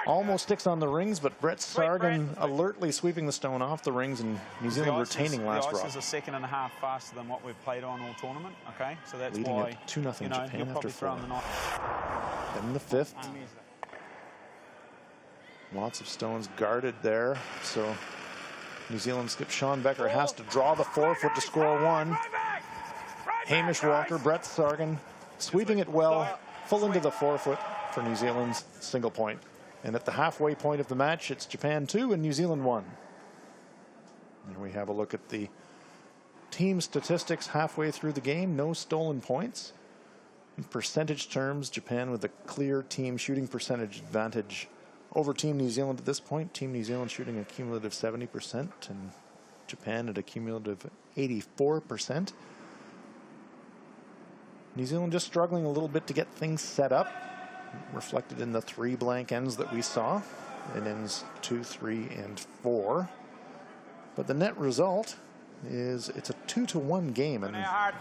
Almost sticks on the rings, but Brett Sargan alertly sweeping the stone off the rings, and New Zealand retaining last rock. The ice is a second and a half faster than what we've played on all tournament, okay? So that's leading why, it 2-0 Japan after 4. Then the fifth. Lots of stones guarded there, so New Zealand skip Sean Becker has to draw the 4-foot to score 1. Hamish Walker, Brett Sargan sweeping it well, full into the 4-foot for New Zealand's single point. And at the halfway point of the match, it's Japan 2 and New Zealand 1. And we have a look at the team statistics halfway through the game. No stolen points. In percentage terms, Japan with a clear team shooting percentage advantage over Team New Zealand at this point. Team New Zealand shooting a cumulative 70% and Japan at a cumulative 84%. New Zealand just struggling a little bit to get things set up, reflected in the 3 blank ends that we saw. It ends 2, 3, and 4. But the net result is it's a 2-1 game, and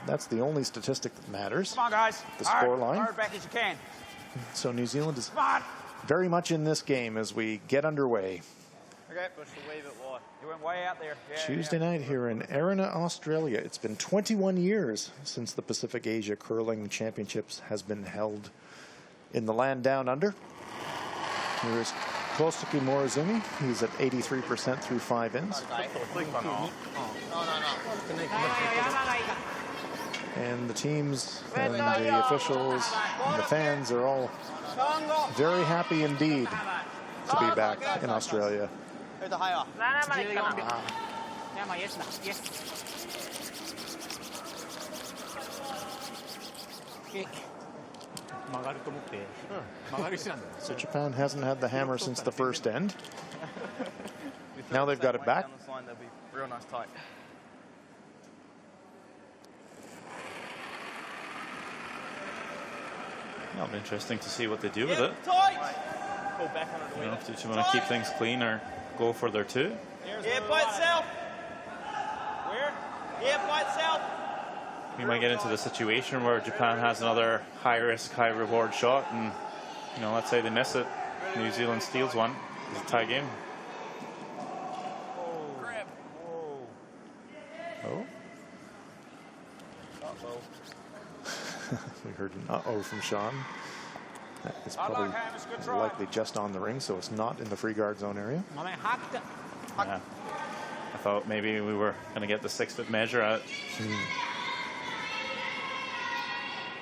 that's the only statistic that matters. Come on, guys. The score line. Hard back as you can. So New Zealand is very much in this game as we get underway. Okay, push the wave it wide. You went way out there. Yeah, Tuesday night here in Erina, Australia. It's been 21 years since the Pacific Asia Curling Championships has been held in the land down under. Here's Kosuke Morozumi. He's at 83% through 5 ends. And the teams and the officials and the fans are all very happy indeed to be back in Australia. So Japan hasn't had the hammer since the first end. Now they've got it back. Real nice tight. It'll be interesting to see what they do with it. Pull back on it. You know, if you want to keep things clean or go for their 2. Yeah, by itself. Where? Yeah, by itself. We might get into the situation where Japan has another high-risk, high-reward shot, and you know, let's say they miss it, New Zealand steals one. It's a tie game. Oh. We heard an uh-oh from Sean. That is probably likely just on the ring, so it's not in the free guard zone area. Yeah. I thought maybe we were going to get the 6-foot measure out.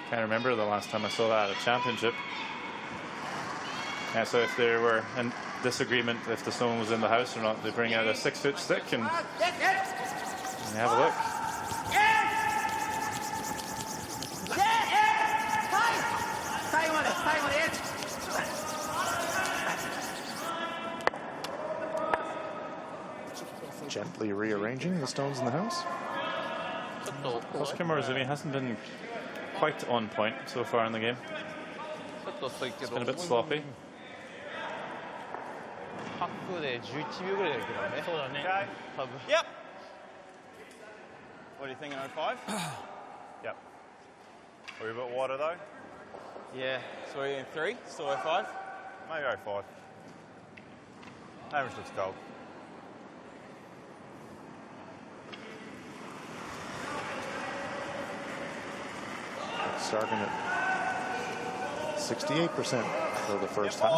Can't remember the last time I saw that at a championship. Yeah, so if there were a disagreement if the stone was in the house or not, they bring out a 6-foot stick and have a look. Gently rearranging the stones in the house. Kosuke Morozumi hasn't been quite on point so far in the game. It's been a bit sloppy. Yep. What do you think in 05? Yep. Are we a bit wider though? Yeah. So we're in 3, still 05? Maybe 05. Hamish looks cold. Starting at 68% for the first half.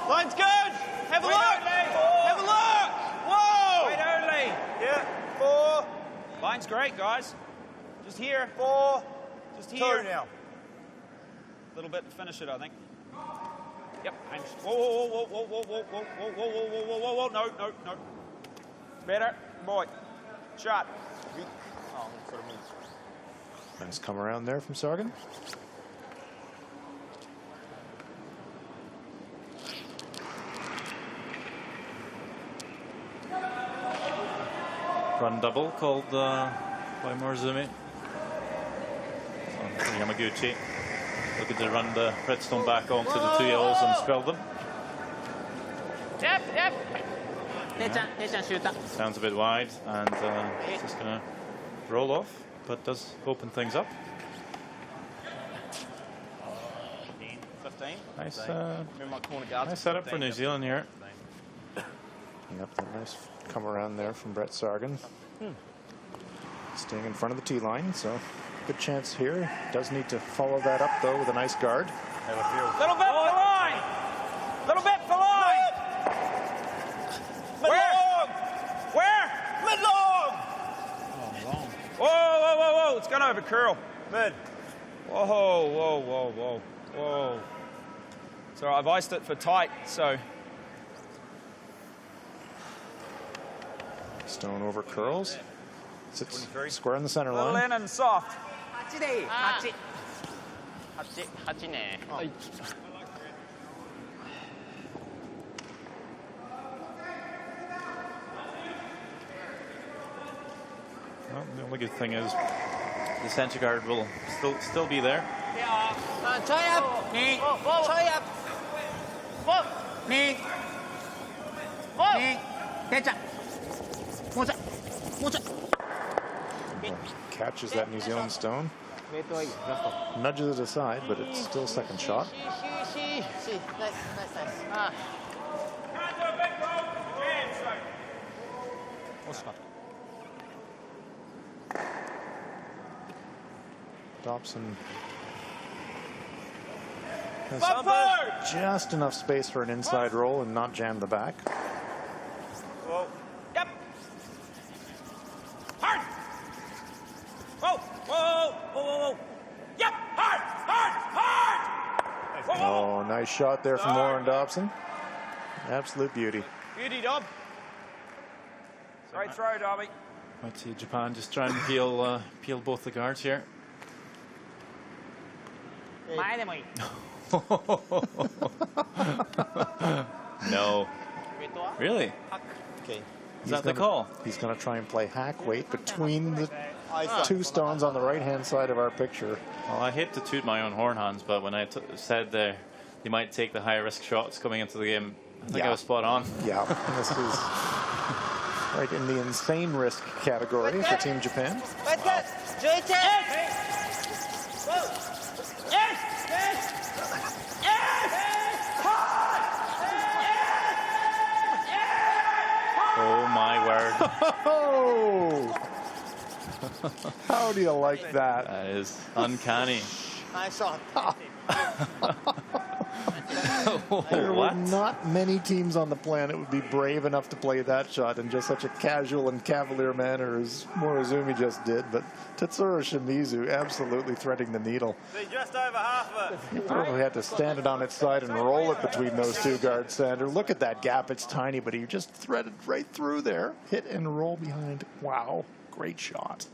Line's good. Have a look. Have a look. Whoa. Wait only. Yeah. 4. Line's great, guys. Just here. 4. Just here. 2 now. A little bit to finish it, I think. Yep. Whoa, whoa, whoa, whoa, whoa, whoa, whoa, whoa, whoa, whoa, whoa, whoa, whoa, no, no, no. Better. Boy. Shot. Oh, sort of moves. Nice come around there from Sargan. run double called by Morizumi. So Yamaguchi looking to run the redstone back onto the two yellows and spell them. Yep, yep. Sounds a bit wide, and it's just going to roll off, but does open things up. 15. Nice, Remember my corner guards. nice setup for New Zealand here. Yep, that nice come around there from Brett Sargan. Staying in front of the tee line, so good chance here. Does need to follow that up though with a nice guard. Little bit for line. Little bit for line. Where? Where? Mid long. Whoa, whoa, whoa, whoa! It's gone over curl. Mid. Whoa, whoa, whoa, whoa, whoa. So I've iced it for tight. So. Stone over curls. Sits square in the center Little line. in and soft. 8でいい。8。 8ね。 Well, the only good thing is the center guard will still be there. ちょいアップ。右。ちょいアップ。右。右。てっちゃん。もうちょい。もうちょい。 Catches that New Zealand stone. Nudges it aside, but it's still second shot. Dobson has just enough space for an inside roll and not jam the back. Whoa. Yep. Hard. Whoa. Whoa. Whoa. Whoa. Whoa. Yep. Hard. Hard. Hard. Whoa, whoa, whoa. Oh, nice shot there from Warren Dobson. Absolute beauty. Beauty, Dob. Great throw, Dobby. Might see Japan just try and peel both the guards here. 前でもいい。 No. Really? Okay. Is that the call? He's going to try and play hack weight between the two stones on the right-hand side of our picture. Well, I hate to toot my own horn, Hans, but when I said they might take the high-risk shots coming into the game, I think I was spot on. Yeah, this is right in the insane risk category for Team Japan. Oh my word. Oh! How do you like that? That is uncanny. Nice shot. There were What? not many teams on the planet would be brave enough to play that shot in just such a casual and cavalier manner as Morozumi just did, but Tetsuro Shimizu absolutely threading the needle. Just over half of it. He probably had to stand it on its side and roll it between those two guards, Sander. Look at that gap. It's tiny, but he just threaded right through there. Hit and roll behind. Wow. Great shot.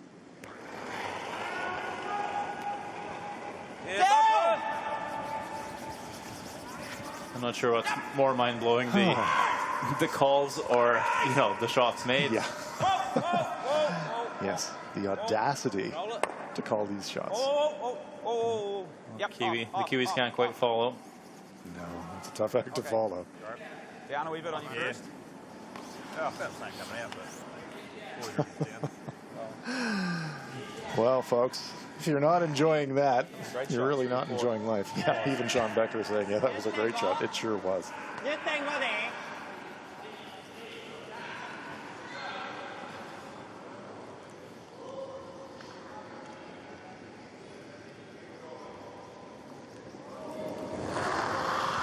I'm not sure what's more mind-blowing, the calls or, the shots made. Yeah. Yes, the audacity to call these shots. Yep. The Kiwis can't quite follow. No, it's a tough act to follow. Down a wee bit on your first. Oh, that's not coming out, but. Well, folks, if you're not enjoying that, you're really not enjoying life. Yeah, even Sean Becker saying, yeah, that was a great shot. It sure was. 10.5で。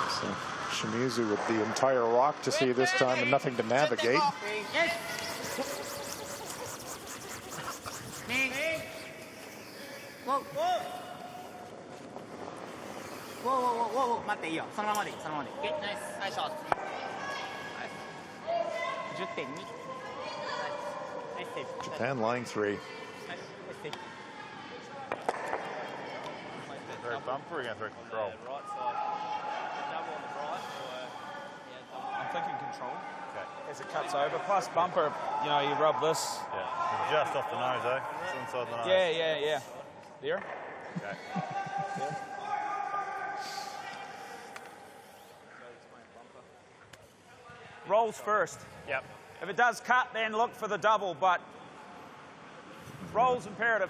So Shimizu with the entire rock to see this time and nothing to navigate.待っていいよ。そのままでいい。そのままでいい。ナイス。ナイスショット。10.2。ナイスセーフ。 Japan line 3. Very bumper against very control. Right side. Double on the right. I'm thinking control. Okay. As it cuts over. Plus bumper, you know, you rub this. Yeah. Just off the nose, eh? It's inside the nose. Yeah. There. Okay. Rolls first. Yep. If it does cut, then look for the double, but rolls imperative.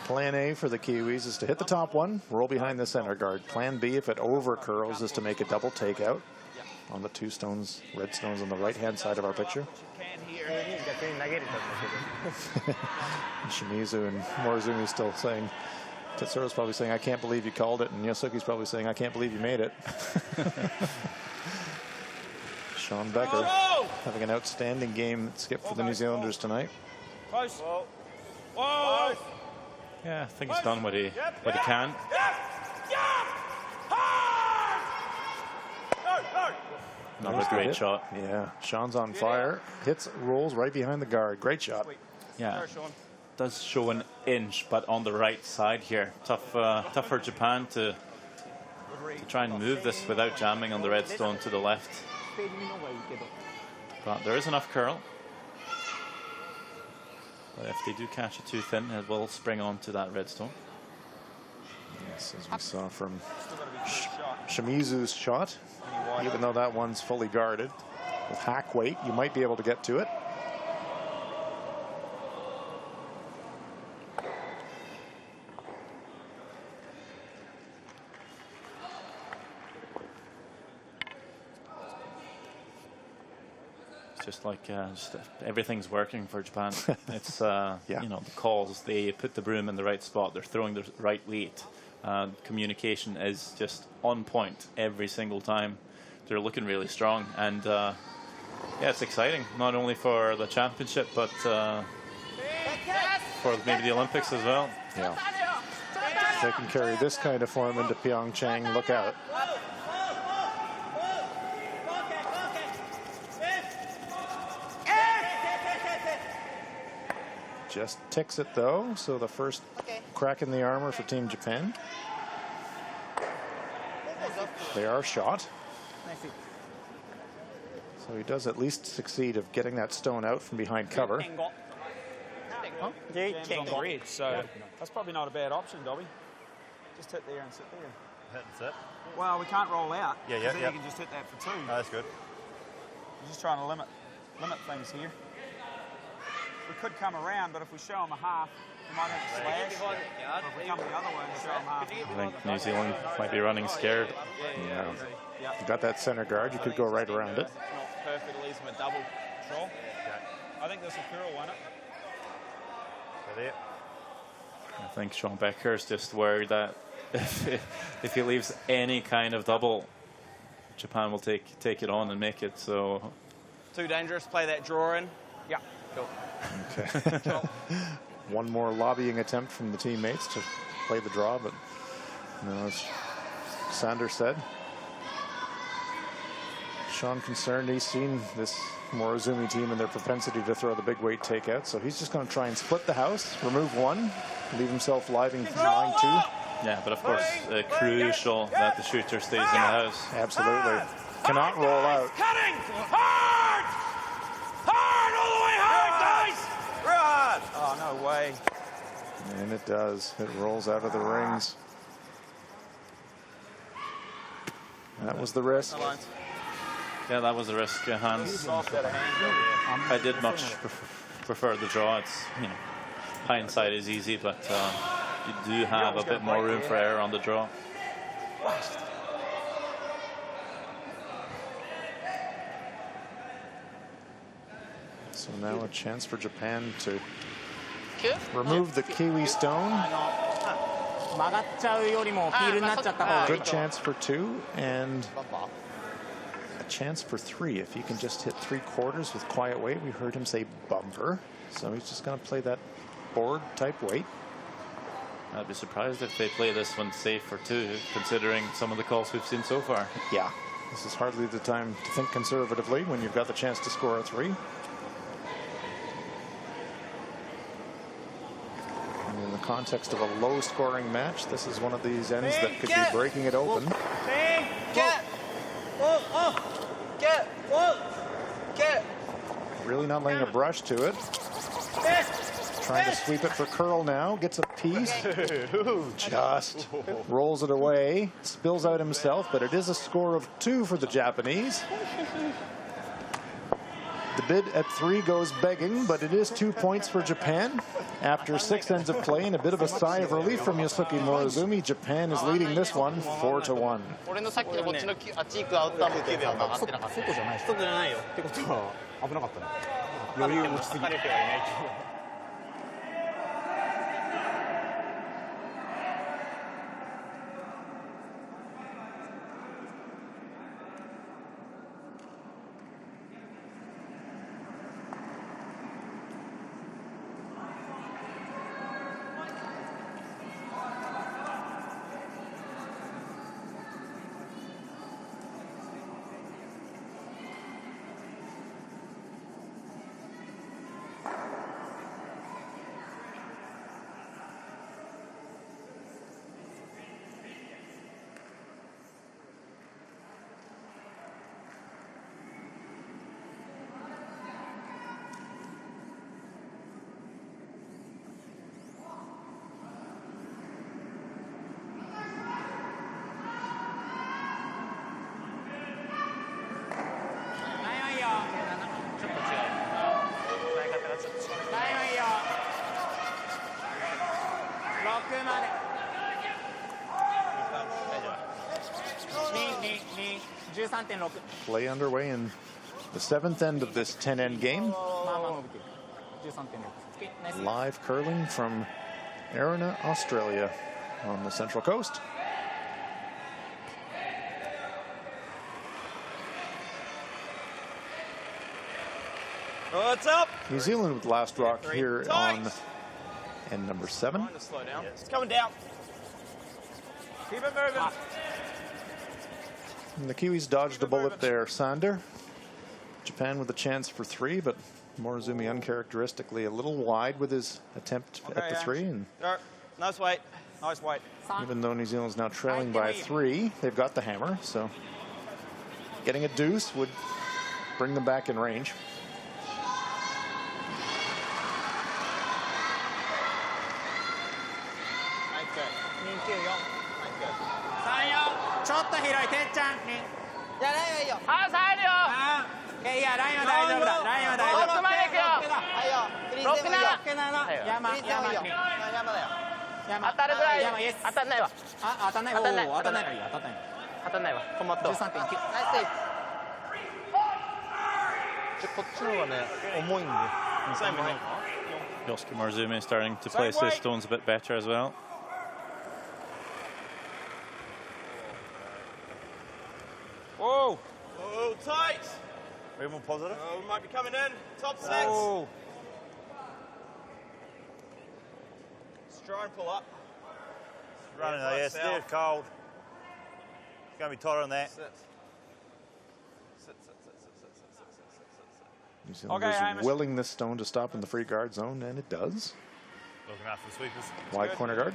Plan A for the Kiwis is to hit the top one, roll behind the center guard. Plan B, if it over curls, is to make a double takeout on the two stones, red stones on the right-hand side of our picture. Shimizu and Morizumi still saying, Tetsuro's probably saying, I can't believe you called it, and Yosuke's probably saying, I can't believe you made it. Sean Becker having an outstanding game at skip for the New Zealanders tonight. Close. Yeah, I think he's done what he can. Another great shot. Yeah, Sean's on fire. Hits, rolls right behind the guard. Great shot. Yeah, does show an inch, but on the right side here. Tough for Japan to try and move this without jamming on the red stone to the left. But there is enough curl. But if they do catch it too thin, it will spring onto that red stone. Yes, as we saw from Shimizu's shot, even though that one's fully guarded, with hack weight, you might be able to get to it. Just like everything's working for Japan. It's you know, the calls, they put the broom in the right spot, they're throwing the right weight. Communication is just on point every single time. They're looking really strong, and yeah, it's exciting not only for the championship but for maybe the Olympics as well. Yeah, if they can carry this kind of form into Pyeongchang, look out. Just ticks it though, so the first crack in the armor for Team Japan. They are shot. So he does at least succeed of getting that stone out from behind cover. Jam's on the red, so that's probably not a bad option, Dobby. Just hit there and sit there. Hit and sit. Well, we can't roll out. Yeah. Then you can just hit that for two. Oh, that's good. We're just trying to limit things here. We could come around, but if we show them a half, we might have to slash. Or if we come the other way and show them half. I think New Zealand might be running scared. Yeah. You got that center guard, you could go right around it. It's not perfect, it leaves them a double control. I think this will curl one up. I think Sean Becker's just worried that if he leaves any kind of double, Japan will take it on and make it. So Too dangerous. Play that draw in. Yeah. Cool. Okay. One more lobbying attempt from the teammates to play the draw, but you know, as Sanders said, Sean concerned. He's seen this Morozumi team and their propensity to throw the big weight takeout, so he's just going to try and split the house, remove one, leave himself lying 9-2. yeah, but of course, crucial that the shooter stays in the house. Absolutely. Cannot roll out. Cutting! Hard! Hard! All the way hard, guys! Real hard! Oh, no way. And it does. It rolls out of the rings. That was the risk. Yeah, that was the risk, Hans. I did much prefer the draw. It's, you know, hindsight is easy, but you do have a bit more room for error on the draw. So now a chance for Japan to remove the Kiwi stone. Good chance for 2 and a chance for 3. If you can just hit 3/4 with quiet weight. We heard him say bumper. So he's just going to play that board type weight. I'd be surprised if they play this one safe for 2, considering some of the calls we've seen so far. Yeah, this is hardly the time to think conservatively when you've got the chance to score a 3. And in the context of a low-scoring match, this is one of these ends that could be breaking it open. Get. really not laying a brush to it. Trying to sweep it for curl now. Gets a piece. Just rolls it away. Spills out himself, but it is a score of 2 for the Japanese. The bid at 3 goes begging, but it is 2 points for Japan. After 6 ends of play and a bit of a sigh of relief from Yosuke Morozumi, Japan is leading this one 4-1. 俺のさっきのこっちのあっち行くアウターも曲がってなかった。外じゃない。外じゃないよ。ってことは危なかったね。余裕持ちすぎてはいないけど。Play underway in the 7th end of this 10-end game. Live curling from Erina, Australia on the Central Coast. Oh, it's up. New Zealand with last rock here on end number 7. Slow down. It's coming down. Keep it moving. And the Kiwis dodged a bullet there, Sander. Japan with a chance for 3, but Morozumi uncharacteristically a little wide with his attempt at the 3. And nice weight. Nice weight. even though New Zealand's now trailing by 3, they've got the hammer, so getting a deuce would bring them back in range. Yosuke Morozumi starting to place his stones a bit better as well. Whoa! Oh, tight! Very more positive. Oh, we might be coming in. Top 6. Oh. Let's try and pull up. Running though, yes, they're cold. It's going to be tighter than that. Sit. New Zealand is willing this stone to stop in the free guard zone, and it does. Looking out for the sweepers. Wide corner guard.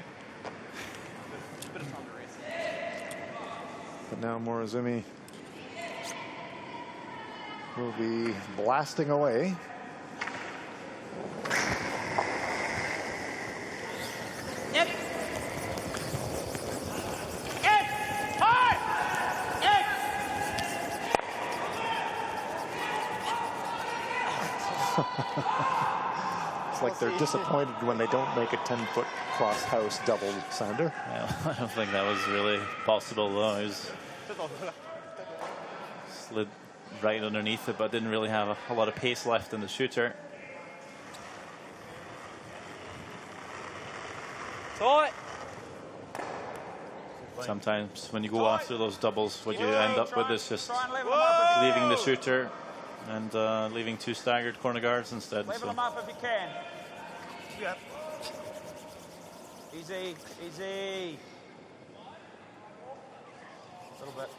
Bit of time to rest. But now Morozumi will be blasting away. Yep. Yep. Hard. Yep. It's like they're disappointed when they don't make a 10-foot cross house double, Sander. Well, I don't think that was really possible though. He was slid right underneath it, but didn't really have a lot of pace left in the shooter. Tight. Sometimes when you go after those doubles, what you end up with is just leaving the shooter and leaving 2 staggered corner guards instead. Level them up if you can. Yep. Easy, easy. A little bit.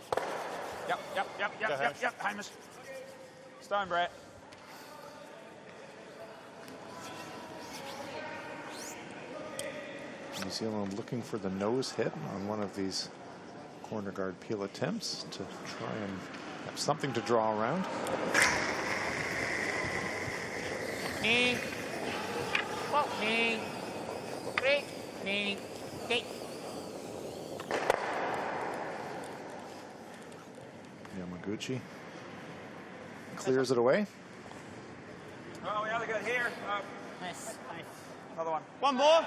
Yep. Hamish. Stone, Brett. New Zealand looking for the nose hit on one of these corner guard peel attempts to try and have something to draw around. Ning. Ning. Three. Ning. Okay. Yamaguchi clears it away. Oh, we either got here. Nice. Another one. One more.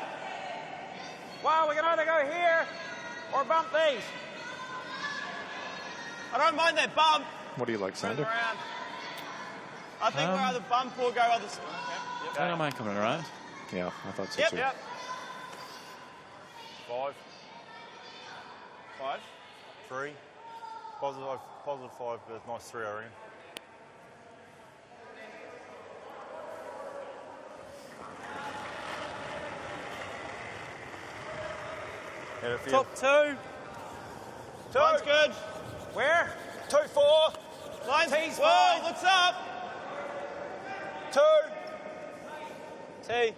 Well, we can either go here or bump these. I don't mind that bump. What do you like, Turn Sander? around. I think we're either bump or go other side. I don't mind coming around. Yeah, I thought so Yep. too. Yep. 5. 5. 3. Positive 5, but nice 3, I reckon. Hit it for you. Top 2. Line's good. Where? 2, 4. Line's T's whoa, fine. what's up? 2. T.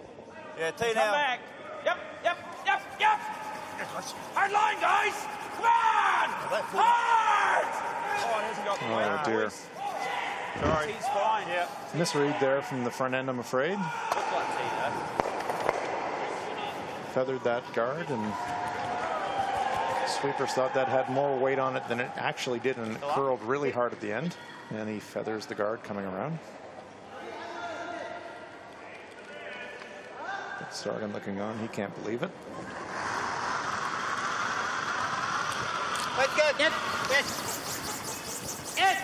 Yeah, T Come now. back. Yep. Hard line, guys. Come on. Hard. Oh, it hasn't got the weight. Oh dear. Sorry. T's fine. Yeah. Misread there from the front end, I'm afraid. Looks like T though. Feathered that guard, and sweepers thought that had more weight on it than it actually did, and it curled really hard at the end. And he feathers the guard coming around. But Sargon looking on, he can't believe it. Let's go. Yes. Yes. Yes.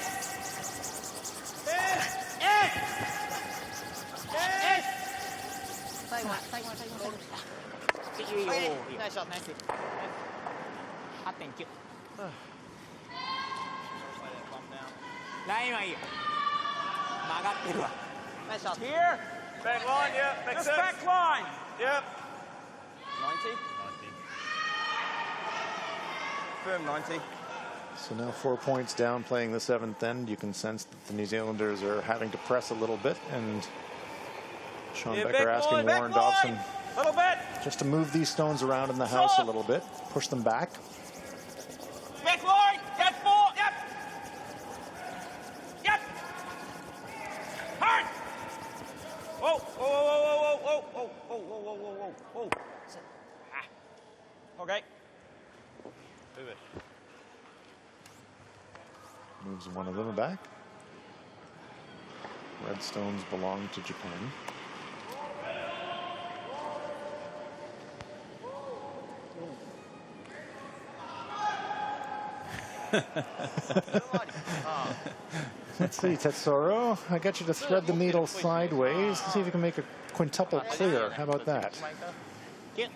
Yes. Yes. 最後最後。いいよ。ナイスショット。ナイス。8.9。ラインはいいよ。曲がってるわ。ナイスショット。 Here. Back line, yeah. Back Just 6. back line. Yep. 90. Firm 90. So now 4 points down playing the 7th end. You can sense that the New Zealanders are having to press a little bit, and Sean Yeah, Becker back asking line, back Warren line. Dobson Little bit. just to move these stones around in the house a little bit, push them back. Back line. Get 4. Yep. Yep. Hard. Whoa. Ah. Okay. Move it. Moves one of them back. Red stones belong to Japan. Let's see, Tetsuro. I got you to thread the needle sideways. Let's see if you can make a quintuple clear. How about that? Yeah,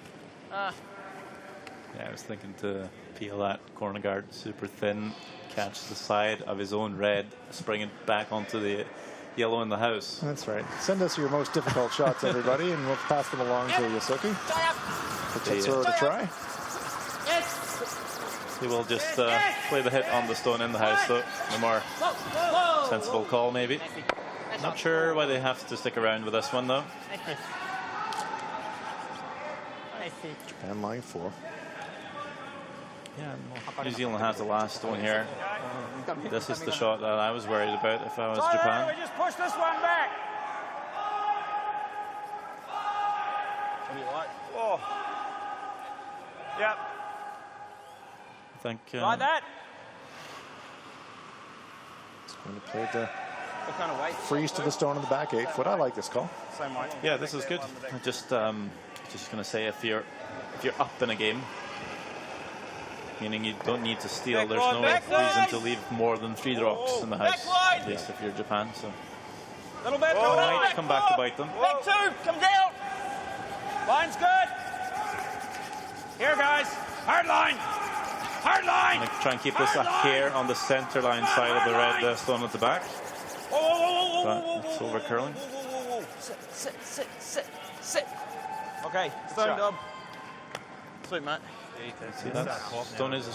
I was thinking to peel that corner guard super thin, catch the side of his own red, spring it back onto the yellow in the house. That's right. Send us your most difficult shots, everybody, and we'll pass them along to Yasuki. For Tetsuro to try. He will just play the hit on the stone in the house, so no more sensible call, maybe. Not sure why they have to stick around with this one, though. Japan line 4. Yeah, New Zealand has the last stone here. This is the shot that I was worried about if I was Japan. We just push this one back. What do you like? Oh. Yep. I think Like that. It's going to play the What kind of weight? freeze to the stone in the back 8 foot. I like this call. Same weight. yeah, this is good. I just going to say if you're up in a game, meaning you don't need to steal, Back there's line, no back reason line. to leave more than 3 drops in the Back house, line. at least if you're Japan. So Little bit. it might come back to bite them. Back 2. Come down. Line's good. Here, guys. Hard line. Hard line. I'm going to try and keep this up here on the center line side of the red stone at the back. But it's over curling. Sit. Okay. Stone dub. Sweet, mate. See, that stone is,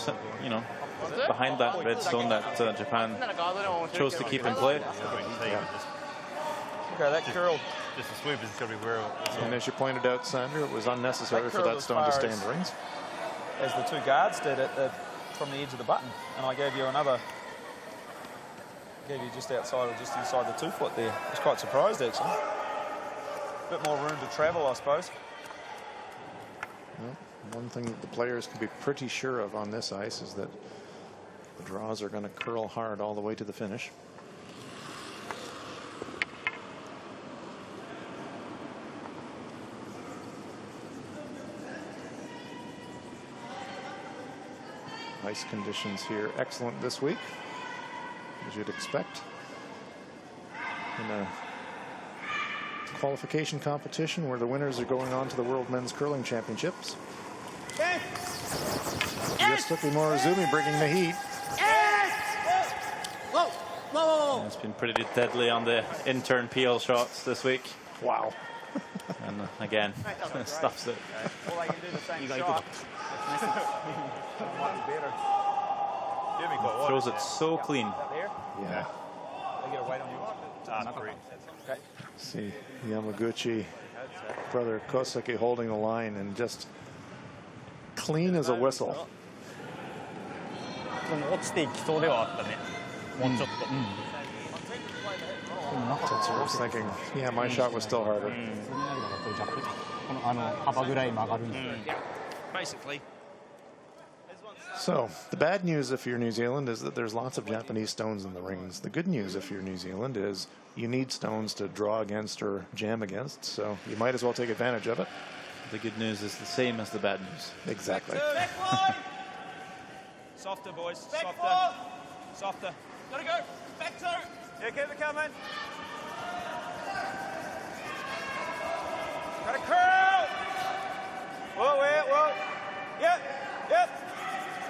behind that red stone that Japan chose to keep in play. Yeah. Okay, that curled. Just the sweep is going to be where. And as you pointed out, Sander, it was unnecessary for that stone to stay in the rings. As the 2 guards did it from the edge of the button, and I gave you another. Gave you just outside or just inside the 2 foot there. I was quite surprised actually. bit more room to travel, I suppose. Well, one thing that the players can be pretty sure of on this ice is that the draws are going to curl hard all the way to the finish. Ice conditions here excellent this week, as you'd expect in a qualification competition where the winners are going on to the World Men's Curling Championships. Yosuke Morozumi bringing the heat. It's been pretty deadly on the intern peel shots this week. Wow. And again, stuffs it. Well, they can do the same shot. Much better. Throws it so clean. There? Yeah. They get a weight on you. Okay. See Yamaguchi, brother Kosaki holding the line and just clean as a whistle. 落ちていきそうではあったね。もうちょっと。 That's what I was thinking. Yeah, my shot was still harder. この幅ぐらい曲がるんですよ。 Basically. So the bad news if you're New Zealand is that there's lots of Japanese stones in the rings. The good news if you're New Zealand is you need stones to draw against or jam against, so you might as well take advantage of it. The good news is the same as the bad news. Exactly. Softer, boys. Softer. Softer. Gotta go. Back two. Yeah, keep it coming. Gotta curl. Whoa, whoa. Yep.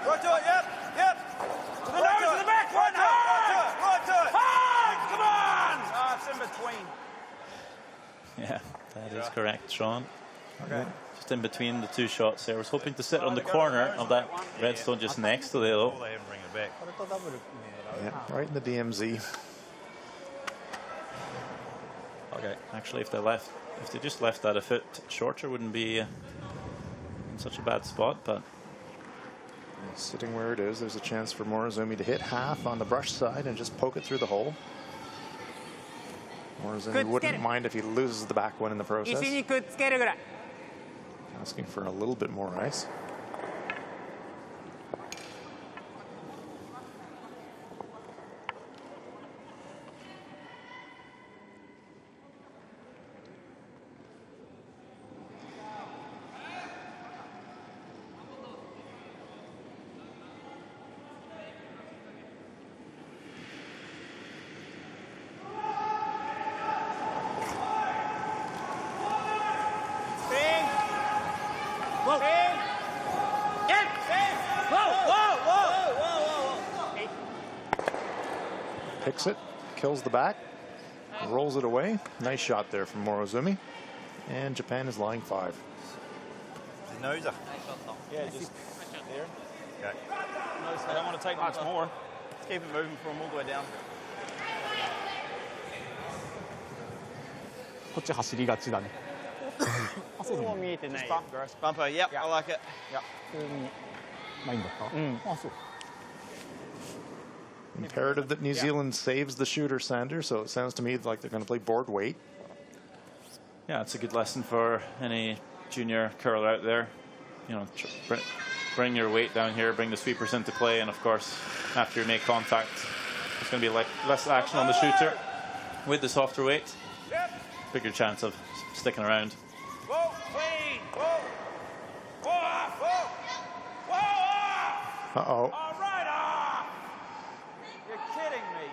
Right to it, yep. To the nose, to the back, one hard. Right to it. Hard, come on. Ah, it's in between. Yeah, that is correct, Sean. Okay. Just in between the two shots there. I was hoping to sit on the corner of that redstone just next to the yellow. They haven't bring it back. Yeah, right in the DMZ. Okay. Actually, if they just left that a foot shorter, wouldn't be in such a bad spot, but Sitting where it is, there's a chance for Morozumi to hit half on the brush side and just poke it through the hole. Morozumi wouldn't mind if he loses the back one in the process. Asking for a little bit more ice. Picks it, kills the back, rolls it away. Nice shot there from Morozumi. And Japan is lying 5. The noser. Yeah, just there. Okay. I don't want to take much more. Let's keep it moving from all the way down. こっち走りがちだね。あ、そうだね。見えてない。Bumper, yep, I like it. Yep. 普通にまあいいんだった。あ、そう。 Imperative that New Zealand saves the shooter, Sander, so it sounds to me like they're going to play board weight. yeah, it's a good lesson for any junior curler out there. You know, bring your weight down here, bring the sweepers into play, and of course, after you make contact, there's going to be less action on the shooter. With the softer weight, bigger chance of sticking around. Whoa, clean. Whoa. Whoa. Whoa. Whoa. Uh-oh. All right. You're kidding me.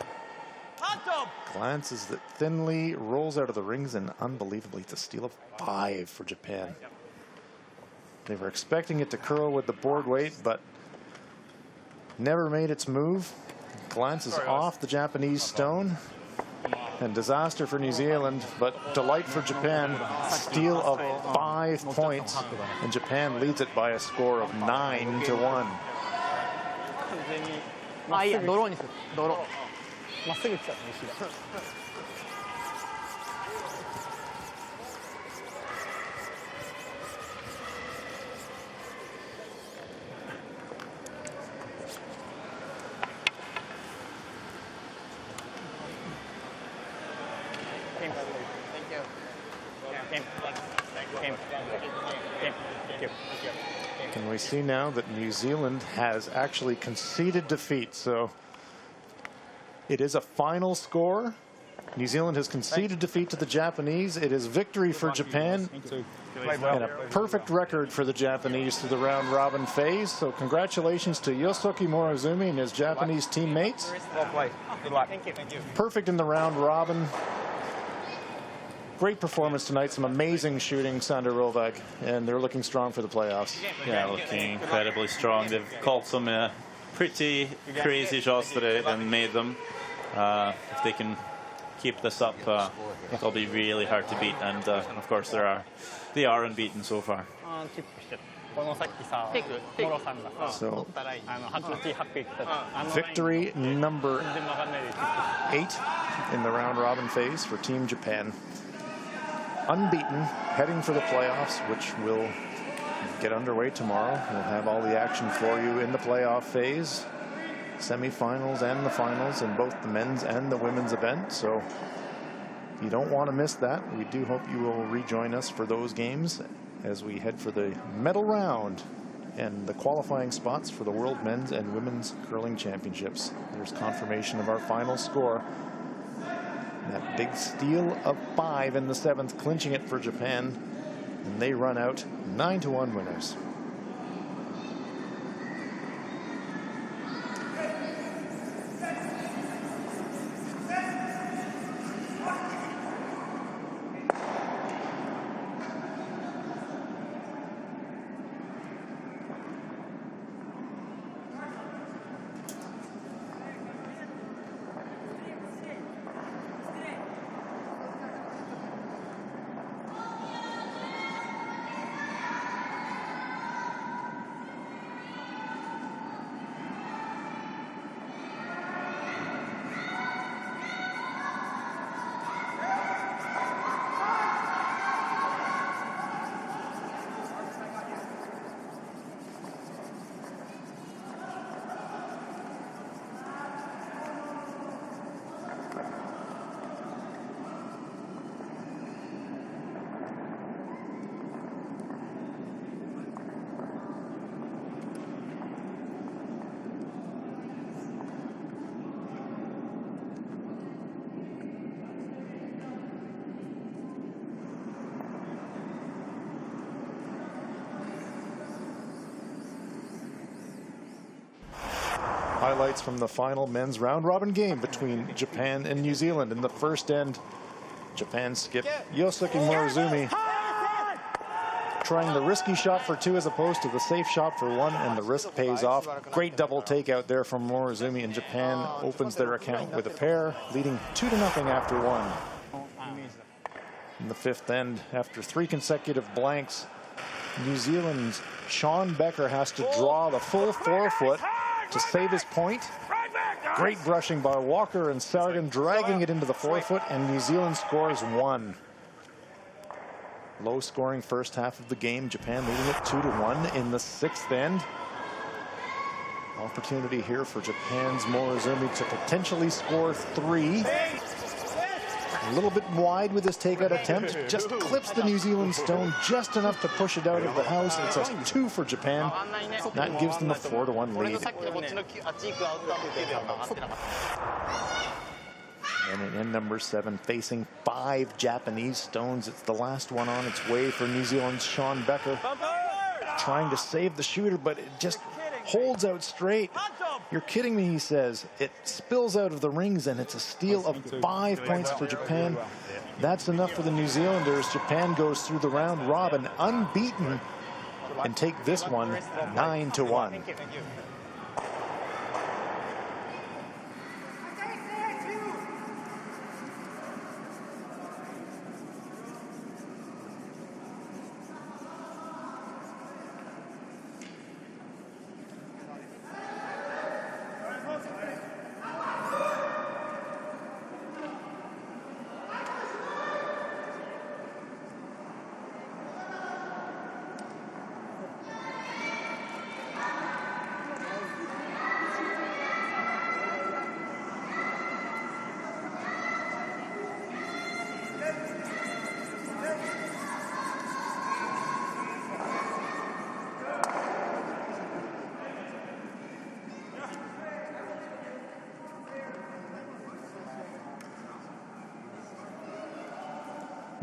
Hot dog. Glances that thinly, rolls out of the rings, and unbelievably, it's a steal of 5 for Japan. They were expecting it to curl with the board weight, but never made its move. Glances off the Japanese stone. And disaster for New Zealand, but delight for Japan. Steal of 5 points. And Japan leads it by a score of 9-1. あ、いいや、ドローにする。ドロー。まっすぐ来たら西だ。Thank you. And we see now that New Zealand has actually conceded defeat. So it is a final score. New Zealand has conceded defeat to the Japanese. It is victory for Japan and a perfect record for the Japanese through the round robin phase. So congratulations to Yosuke Morozumi and his Japanese teammates. Well played. Good luck. Perfect in the round robin. Great performance tonight. Some amazing shooting, Sander Rovag, and they're looking strong for the playoffs. Yeah, looking incredibly strong. They've called some pretty crazy shots today and made them. If they can keep this up, they'll be really hard to beat. And of course, they are unbeaten so far. So, victory number 8 in the round robin phase for Team Japan. Unbeaten, heading for the playoffs, which will get underway tomorrow. We'll have all the action for you in the playoff phase, semifinals and the finals in both the men's and the women's event. So you don't want to miss that. We do hope you will rejoin us for those games as we head for the medal round and the qualifying spots for the World Men's and Women's Curling Championships. There's confirmation of our final score. That big steal of 5 in the 7th, clinching it for Japan. And they run out 9-1 winners. Highlights from the final men's round robin game between Japan and New Zealand. In the first end, Japan skip Yosuke Morozumi trying the risky shot for 2 as opposed to the safe shot for 1, and the risk pays off. Great double takeout there from Morozumi, and Japan opens their account with a pair, leading 2-0 after 1. In the 5th end, after 3 consecutive blanks, New Zealand's Sean Becker has to draw the full 4-foot to save his point. Great brushing by Walker and Sargent, dragging it into the 4-foot, and New Zealand scores 1. Low scoring first half of the game. Japan leading it 2-1 in the 6th end. Opportunity here for Japan's Morozumi to potentially score 3. A little bit wide with his takeout attempt. Just clips the New Zealand stone just enough to push it out of the house. It's a 2 for Japan. That gives them a 4-1 lead. And in end number 7, facing 5 Japanese stones. It's the last one on its way for New Zealand's Sean Becker. Trying to save the shooter, but it just holds out straight. You're kidding me, he says. It spills out of the rings, and it's a steal of 5 points for Japan. That's enough for the New Zealanders. Japan goes through the round robin unbeaten and take this one 9-1.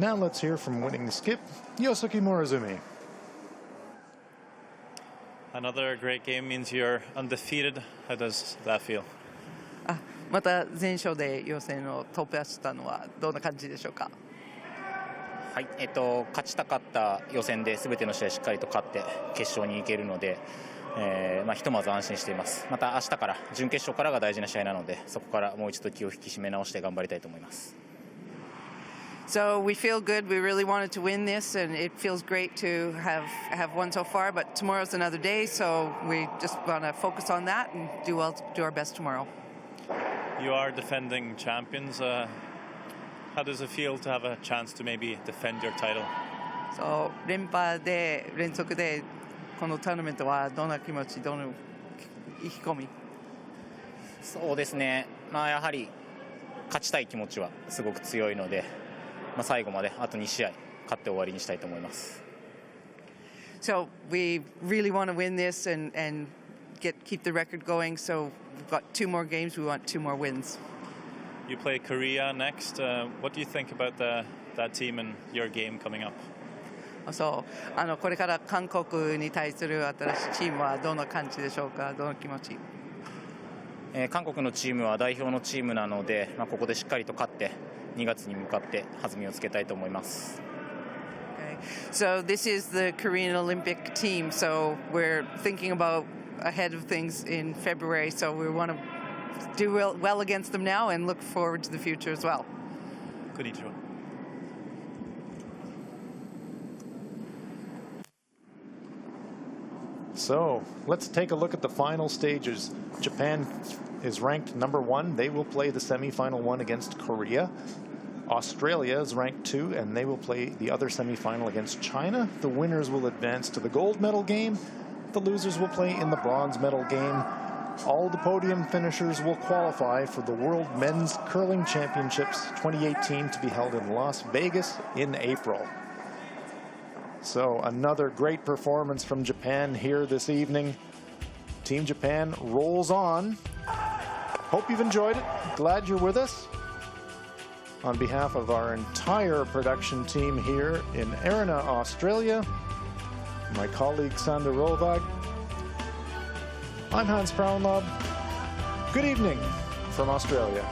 Now let's hear from winning skip, Yosuke Morozumi. Another great game means you're undefeated. How does that feel? また全勝で予選をトップ走ったのはどんな感じでしょうか。はい、勝ちたかった予選で全ての試合しっかりと勝って決勝に行けるので、ひとまず安心しています。また明日から準決勝からが大事な試合なので、そこからもう一度気を引き締め直して頑張りたいと思います。So we feel good. We really wanted to win this, and it feels great to have won so far. But tomorrow's another day, so we just want to focus on that and do our best tomorrow. You are defending champions. How does it feel to have a chance to maybe defend your title? So 連続でこのトーナメントはどんな気持ち、どの意気込み？そうですね。やはり勝ちたい気持ちはすごく強いので、最後まであと2試合勝って終わりにしたいと思います。So we really want to win this and keep the record going. So we've got 2 more games. We want 2 more wins. You play Korea next. What do you think about that team and your game coming up? そうこれから韓国に対する新しいチームはどんな感じでしょうか。どの気持ち？韓国のチームは代表のチームなので、ここでしっかりと勝って2月に向かって弾みをつけたいと思います。Okay. So this is the Korean Olympic team. So we're thinking about ahead of things in February. So we want to do well against them now and look forward to the future as well. Konnichiwa. So let's take a look at the final stages. Japan is ranked number 1. They will play the semifinal one against Korea. Australia is ranked 2, and they will play the other semifinal against China. The winners will advance to the gold medal game. The losers will play in the bronze medal game. All the podium finishers will qualify for the World Men's Curling Championships 2018 to be held in Las Vegas in April. So another great performance from Japan here this evening. Team Japan rolls on. Hope you've enjoyed it. Glad you're with us. On behalf of our entire production team here in Erina, Australia, my colleague Sander Rovag, I'm Hans Braunlob. Good evening from Australia.